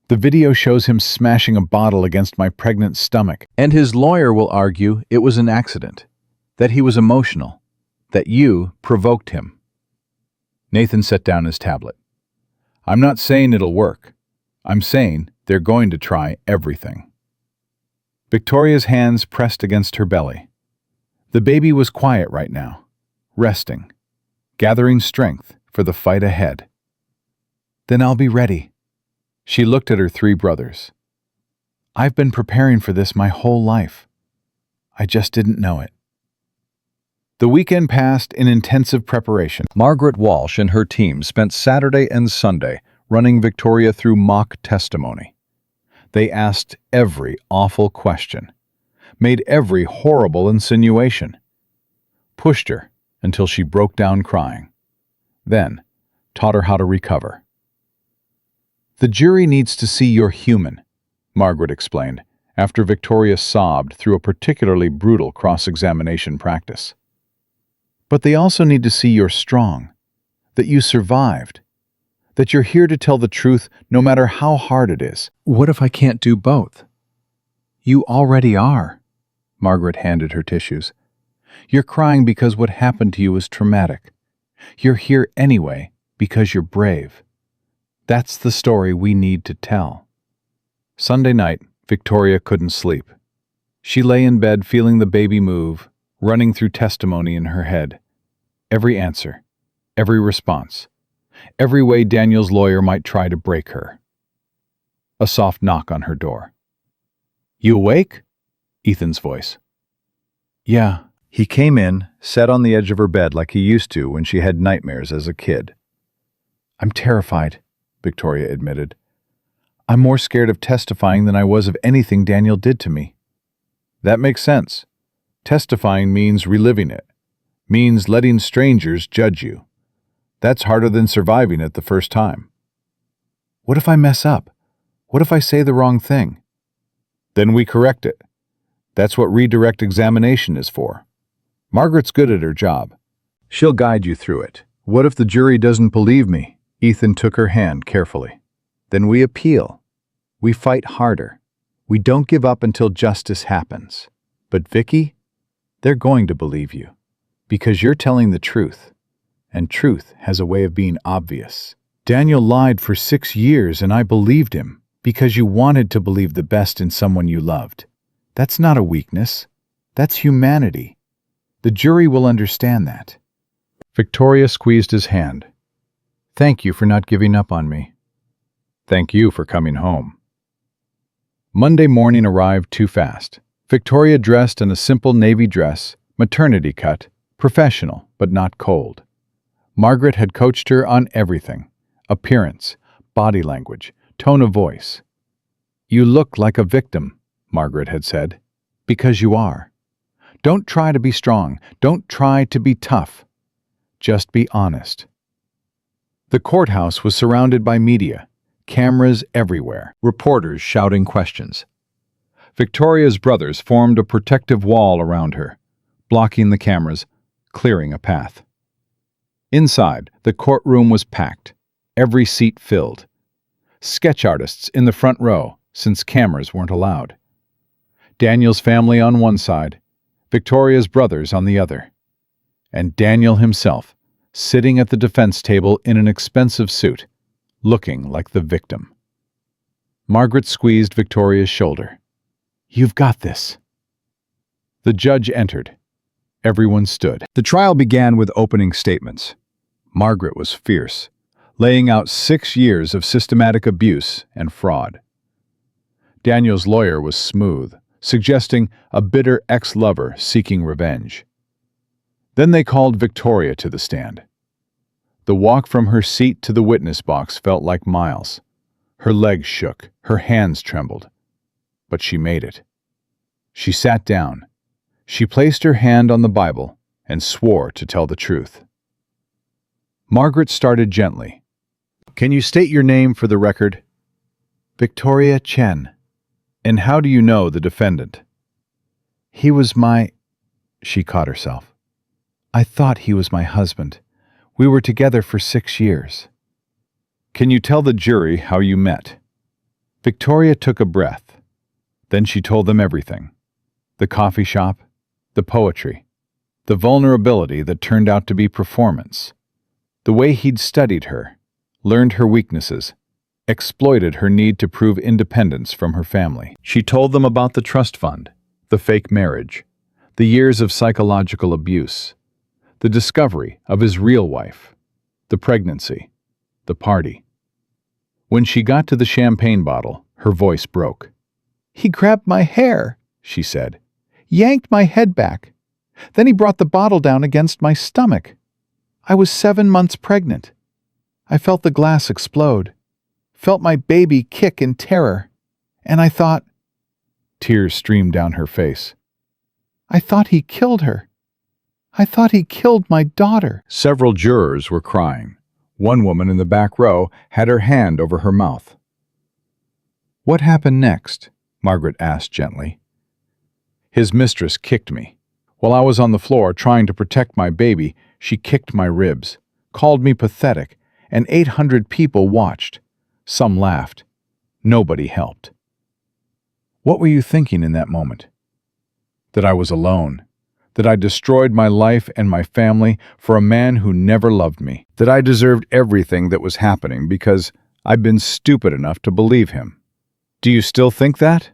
The video shows him smashing a bottle against my pregnant stomach, and his lawyer will argue it was an accident, that he was emotional, that you provoked him. Nathan set down his tablet. I'm not saying it'll work. I'm saying they're going to try everything. Victoria's hands pressed against her belly. The baby was quiet right now, resting, gathering strength for the fight ahead. Then I'll be ready. She looked at her 3 brothers. I've been preparing for this my whole life. I just didn't know it. The weekend passed in intensive preparation. Margaret Walsh and her team spent Saturday and Sunday running Victoria through mock testimony. They asked every awful question, made every horrible insinuation, pushed her until she broke down crying, then taught her how to recover. The jury needs to see you're human, Margaret explained, after Victoria sobbed through a particularly brutal cross-examination practice. But they also need to see you're strong, that you survived, that you're here to tell the truth no matter how hard it is. What if I can't do both? You already are. Margaret handed her tissues. You're crying because what happened to you was traumatic. You're here anyway because you're brave. That's the story we need to tell. Sunday night, Victoria couldn't sleep. She lay in bed feeling the baby move, running through testimony in her head. Every answer, every response, every way Daniel's lawyer might try to break her. A soft knock on her door. You awake? Ethan's voice. Yeah. He came in, sat on the edge of her bed like he used to when she had nightmares as a kid. I'm terrified, Victoria admitted. I'm more scared of testifying than I was of anything Daniel did to me. That makes sense. Testifying means reliving it, means letting strangers judge you. That's harder than surviving it the first time. What if I mess up? What if I say the wrong thing? Then we correct it. That's what redirect examination is for. Margaret's good at her job. She'll guide you through it. What if the jury doesn't believe me? Ethan took her hand carefully. Then we appeal. We fight harder. We don't give up until justice happens. But Vicky, they're going to believe you. Because you're telling the truth. And truth has a way of being obvious. Daniel lied for 6 years and I believed him because you wanted to believe the best in someone you loved. That's not a weakness. That's humanity. The jury will understand that. Victoria squeezed his hand. Thank you for not giving up on me. Thank you for coming home. Monday morning arrived too fast. Victoria dressed in a simple navy dress, maternity cut, professional but not cold. Margaret had coached her on everything: appearance, body language, tone of voice. You look like a victim, Margaret had said, because you are. Don't try to be strong. Don't try to be tough. Just be honest. The courthouse was surrounded by media, cameras everywhere, reporters shouting questions. Victoria's brothers formed a protective wall around her, blocking the cameras, clearing a path. Inside, the courtroom was packed, every seat filled. sketch artists in the front row, since cameras weren't allowed. Daniel's family on one side, Victoria's brothers on the other. And Daniel himself, sitting at the defense table in an expensive suit, looking like the victim. Margaret squeezed Victoria's shoulder. "You've got this." The judge entered. Everyone stood. The trial began with opening statements. Margaret was fierce, laying out 6 years of systematic abuse and fraud. Daniel's lawyer was smooth, suggesting a bitter ex-lover seeking revenge. Then they called Victoria to the stand. The walk from her seat to the witness box felt like miles. Her legs shook, her hands trembled. But she made it. She sat down. She placed her hand on the Bible and swore to tell the truth. Margaret started gently. "Can you state your name for the record?" "Victoria Chen." "And how do you know the defendant?" "He was my—" She caught herself. "I thought he was my husband. We were together for 6 years." "Can you tell the jury how you met?" Victoria took a breath. Then she told them everything. The coffee shop, the poetry, the vulnerability that turned out to be performance, the way he'd studied her, learned her weaknesses, exploited her need to prove independence from her family. She told them about the trust fund, the fake marriage, the years of psychological abuse, the discovery of his real wife, the pregnancy, the party. When she got to the champagne bottle, her voice broke. "He grabbed my hair," she said, "yanked my head back. Then he brought the bottle down against my stomach. I was 7 months pregnant. I felt the glass explode, felt my baby kick in terror, and I thought—" Tears streamed down her face. "I thought he killed her. I thought he killed my daughter." Several jurors were crying. One woman in the back row had her hand over her mouth. "What happened next?" Margaret asked gently. "His mistress kicked me. While I was on the floor trying to protect my baby, she kicked my ribs, called me pathetic, and 800 people watched. Some laughed. Nobody helped." "What were you thinking in that moment?" "That I was alone. That I destroyed my life and my family for a man who never loved me. That I deserved everything that was happening because I'd been stupid enough to believe him." "Do you still think that?"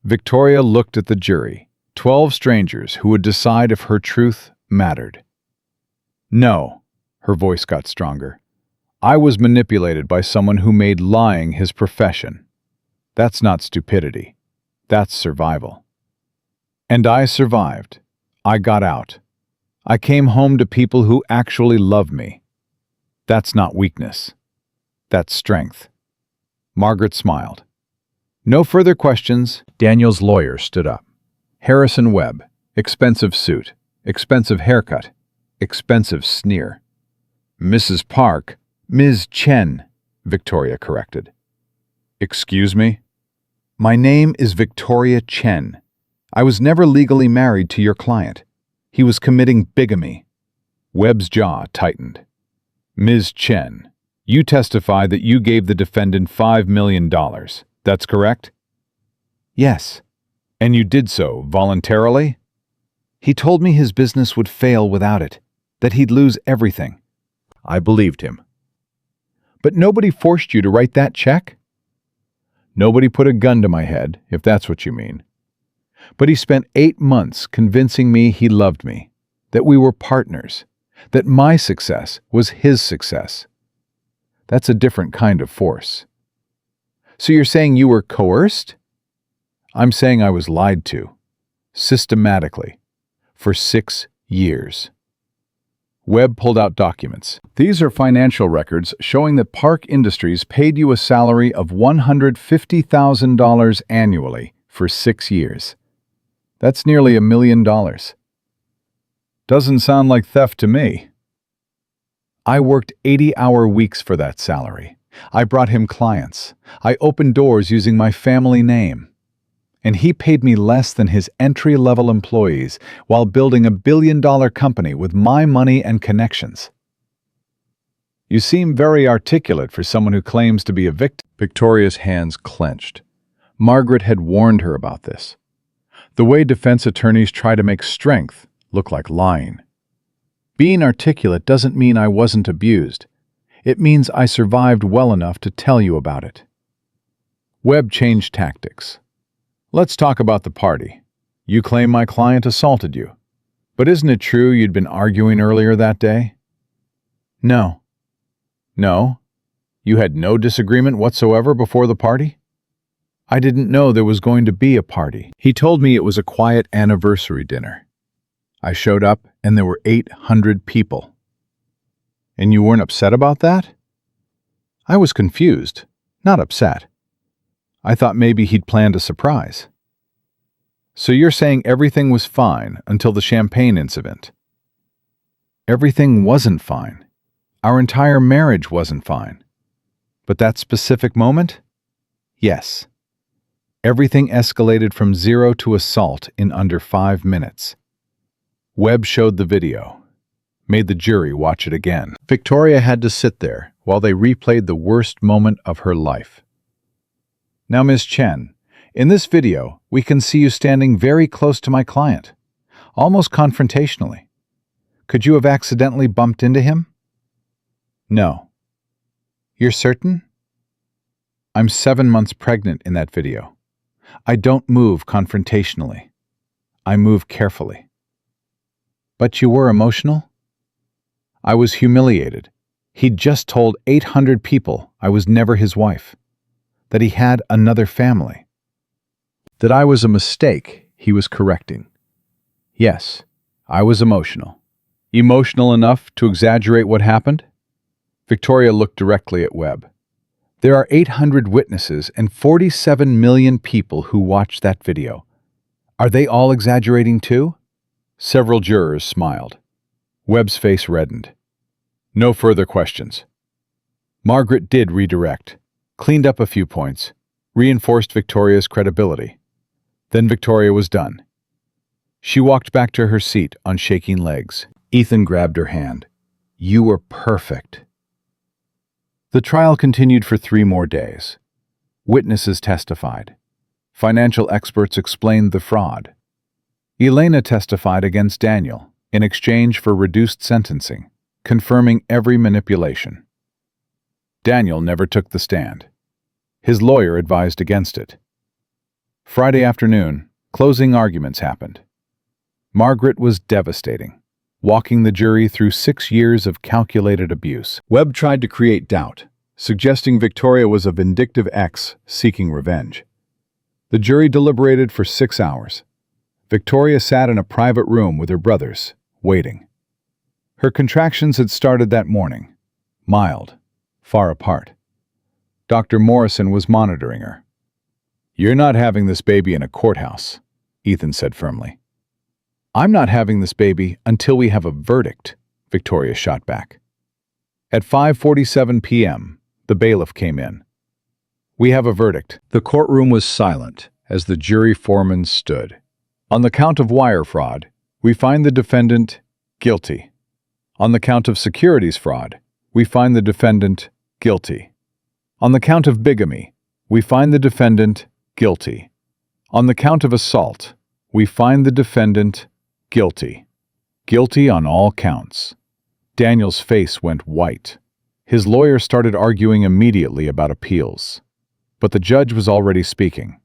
Victoria looked at the jury, 12 strangers who would decide if her truth mattered. "No," her voice got stronger. "I was manipulated by someone who made lying his profession. That's not stupidity. That's survival. And I survived. I got out. I came home to people who actually love me. That's not weakness. That's strength." Margaret smiled. "No further questions." Daniel's lawyer stood up. "Harrison Webb, expensive suit, expensive haircut, expensive sneer." "Mrs. Park, Ms. Chen," Victoria corrected. "Excuse me?" "My name is Victoria Chen. I was never legally married to your client. He was committing bigamy." Webb's jaw tightened. "Ms. Chen, you testify that you gave the defendant $5 million. That's correct?" "Yes." "And you did so voluntarily?" "He told me his business would fail without it, that he'd lose everything." "I believed him." "But nobody forced you to write that check?" "Nobody put a gun to my head, if that's what you mean. But he spent 8 months convincing me he loved me, that we were partners, that my success was his success. That's a different kind of force." "So you're saying you were coerced?" "I'm saying I was lied to, systematically, for 6 years." Webb pulled out documents. "These are financial records showing that Park Industries paid you a salary of $150,000 annually for 6 years. That's nearly $1 million. Doesn't sound like theft to me." "I worked 80-hour weeks for that salary. I brought him clients. I opened doors using my family name. And he paid me less than his entry-level employees while building a billion-dollar company with my money and connections." "You seem very articulate for someone who claims to be a victim." Victoria's hands clenched. Margaret had warned her about this. The way defense attorneys try to make strength look like lying. Being articulate doesn't mean I wasn't abused. It means I survived well enough to tell you about it. Webb changed tactics. Let's talk about the party. You claim my client assaulted you. But isn't it true you'd been arguing earlier that day? No. No? You had no disagreement whatsoever before the party? I didn't know there was going to be a party. He told me it was a quiet anniversary dinner. I showed up and there were 800 people. And you weren't upset about that? I was confused, not upset. I thought maybe he'd planned a surprise. So you're saying everything was fine until the champagne incident? Everything wasn't fine. Our entire marriage wasn't fine. But that specific moment? Yes. Everything escalated from 0 to assault in under 5 minutes. Webb showed the video, made the jury watch it again. Victoria had to sit there while they replayed the worst moment of her life. Now, Ms. Chen, in this video, we can see you standing very close to my client, almost confrontationally. Could you have accidentally bumped into him? No. You're certain? I'm 7 months pregnant in that video. I don't move confrontationally. I move carefully. But you were emotional? I was humiliated. He'd just told 800 people I was never his wife, that he had another family, that I was a mistake he was correcting. Yes, I was emotional. Emotional enough to exaggerate what happened? Victoria looked directly at Webb. There are 800 witnesses and 47 million people who watched that video. Are they all exaggerating too? Several jurors smiled. Webb's face reddened. No further questions. Margaret did redirect, cleaned up a few points, reinforced Victoria's credibility. Then Victoria was done. She walked back to her seat on shaking legs. Ethan grabbed her hand. You were perfect. The trial continued for 3 more days. Witnesses testified. Financial experts explained the fraud. Elena testified against Daniel in exchange for reduced sentencing, confirming every manipulation. Daniel never took the stand. His lawyer advised against it. Friday afternoon, closing arguments happened. Margaret was devastating, walking the jury through 6 years of calculated abuse. Webb tried to create doubt, suggesting Victoria was a vindictive ex seeking revenge. The jury deliberated for 6 hours. Victoria sat in a private room with her brothers, waiting. Her contractions had started that morning, mild, far apart. Dr. Morrison was monitoring her. You're not having this baby in a courthouse, Ethan said firmly. I'm not having this baby until we have a verdict, Victoria shot back. At 5:47 p.m., the bailiff came in. We have a verdict. The courtroom was silent as the jury foreman stood. On the count of wire fraud, we find the defendant guilty. On the count of securities fraud, we find the defendant guilty. On the count of bigamy, we find the defendant guilty. On the count of assault, we find the defendant guilty. Guilty on all counts. Daniel's face went white. His lawyer started arguing immediately about appeals. But the judge was already speaking.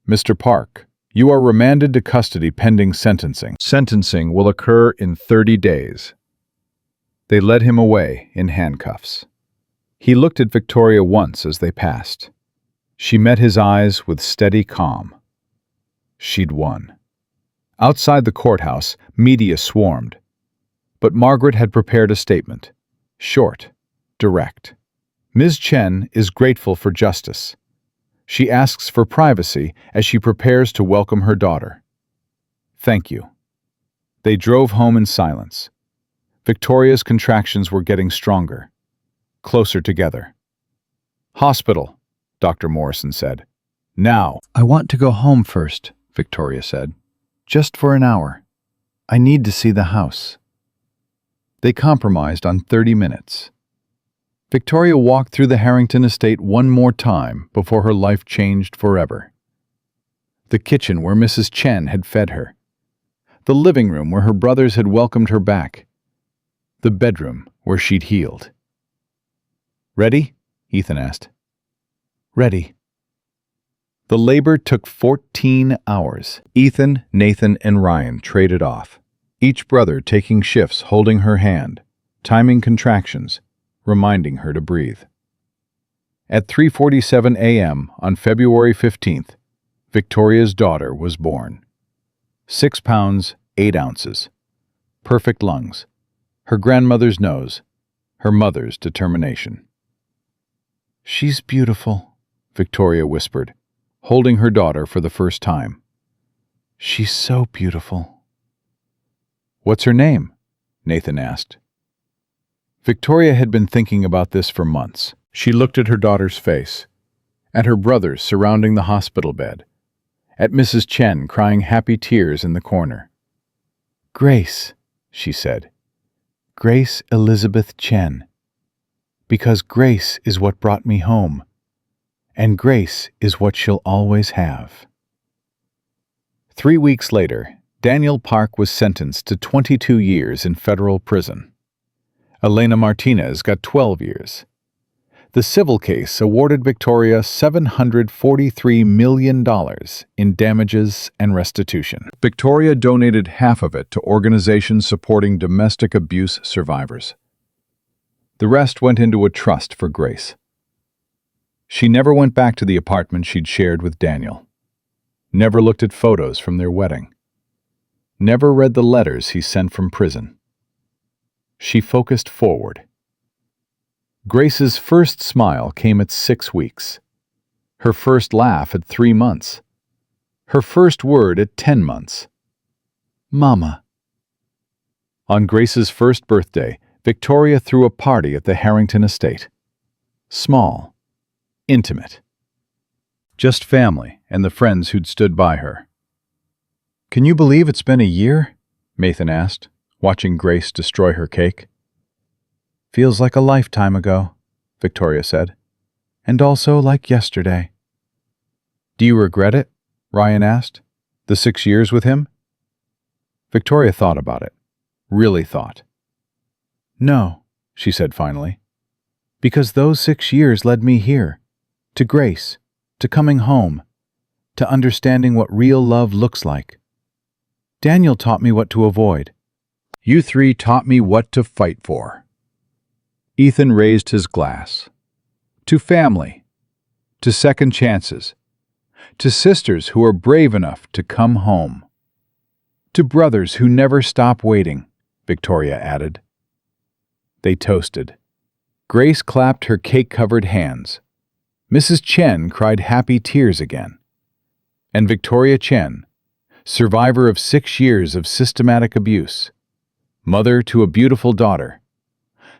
Mr. Park, you are remanded to custody pending sentencing. Sentencing will occur in 30 days. They led him away in handcuffs. He looked at Victoria once as they passed. She met his eyes with steady calm. She'd won. Outside the courthouse, media swarmed. But Margaret had prepared a statement. Short, direct. Ms. Chen is grateful for justice. She asks for privacy as she prepares to welcome her daughter. Thank you. They drove home in silence. Victoria's contractions were getting stronger, closer together. Hospital, Dr. Morrison said. Now. I want to go home first, Victoria said. Just for an hour. I need to see the house. They compromised on 30 minutes. Victoria walked through the Harrington estate one more time before her life changed forever. The kitchen where Mrs. Chen had fed her. The living room where her brothers had welcomed her back. The bedroom where she'd healed. "Ready?" Ethan asked. "Ready." The labor took 14 hours. Ethan, Nathan, and Ryan traded off, each brother taking shifts holding her hand, timing contractions, reminding her to breathe. At 3:47 a.m. on February 15th, Victoria's daughter was born. 6 pounds, 8 ounces. Perfect lungs. Her grandmother's nose. Her mother's determination. "She's beautiful," Victoria whispered, holding her daughter for the first time. "She's so beautiful." "What's her name?" Nathan asked. Victoria had been thinking about this for months. She looked at her daughter's face, at her brothers surrounding the hospital bed, at Mrs. Chen crying happy tears in the corner. "Grace," she said. "Grace Elizabeth Chen. Because Grace is what brought me home, and Grace is what she'll always have." 3 weeks later, Daniel Park was sentenced to 22 years in federal prison. Elena Martinez got 12 years. The civil case awarded Victoria $743 million in damages and restitution. Victoria donated half of it to organizations supporting domestic abuse survivors. The rest went into a trust for Grace. She never went back to the apartment she'd shared with Daniel. Never looked at photos from their wedding. Never read the letters he sent from prison. She focused forward. Grace's first smile came at 6 weeks. Her first laugh at 3 months. Her first word at 10 months. "Mama." On Grace's first birthday, Victoria threw a party at the Harrington estate. Small. Intimate. Just family and the friends who'd stood by her. "Can you believe it's been a year?" Nathan asked, watching Grace destroy her cake. "Feels like a lifetime ago," Victoria said. "And also like yesterday." "Do you regret it?" Ryan asked. "The 6 years with him?" Victoria thought about it. Really thought. "No," she said finally. "Because those 6 years led me here. To Grace. To coming home. To understanding what real love looks like. Daniel taught me what to avoid. You 3 taught me what to fight for." Ethan raised his glass. To family. To second chances. To sisters who are brave enough to come home. To brothers who never stop waiting, Victoria added. They toasted. Grace clapped her cake-covered hands. Mrs. Chen cried happy tears again. And Victoria Chen, survivor of 6 years of systematic abuse, mother to a beautiful daughter,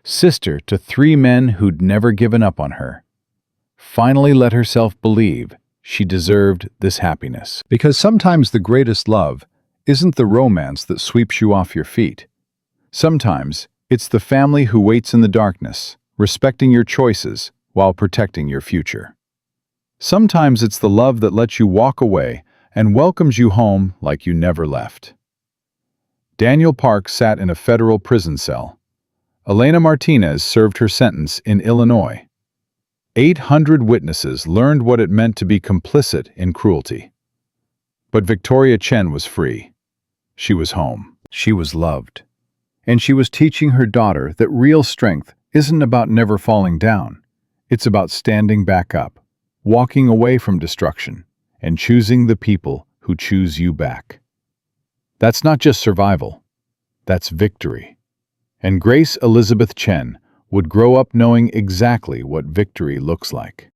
sister to 3 men who'd never given up on her, finally let herself believe she deserved this happiness. Because sometimes the greatest love isn't the romance that sweeps you off your feet. Sometimes it's the family who waits in the darkness, respecting your choices while protecting your future. Sometimes it's the love that lets you walk away and welcomes you home like you never left. Daniel Park sat in a federal prison cell. Elena Martinez served her sentence in Illinois. 800 witnesses learned what it meant to be complicit in cruelty. But Victoria Chen was free. She was home. She was loved. And she was teaching her daughter that real strength isn't about never falling down. It's about standing back up, walking away from destruction, and choosing the people who choose you back. That's not just survival. That's victory. And Grace Elizabeth Chen would grow up knowing exactly what victory looks like.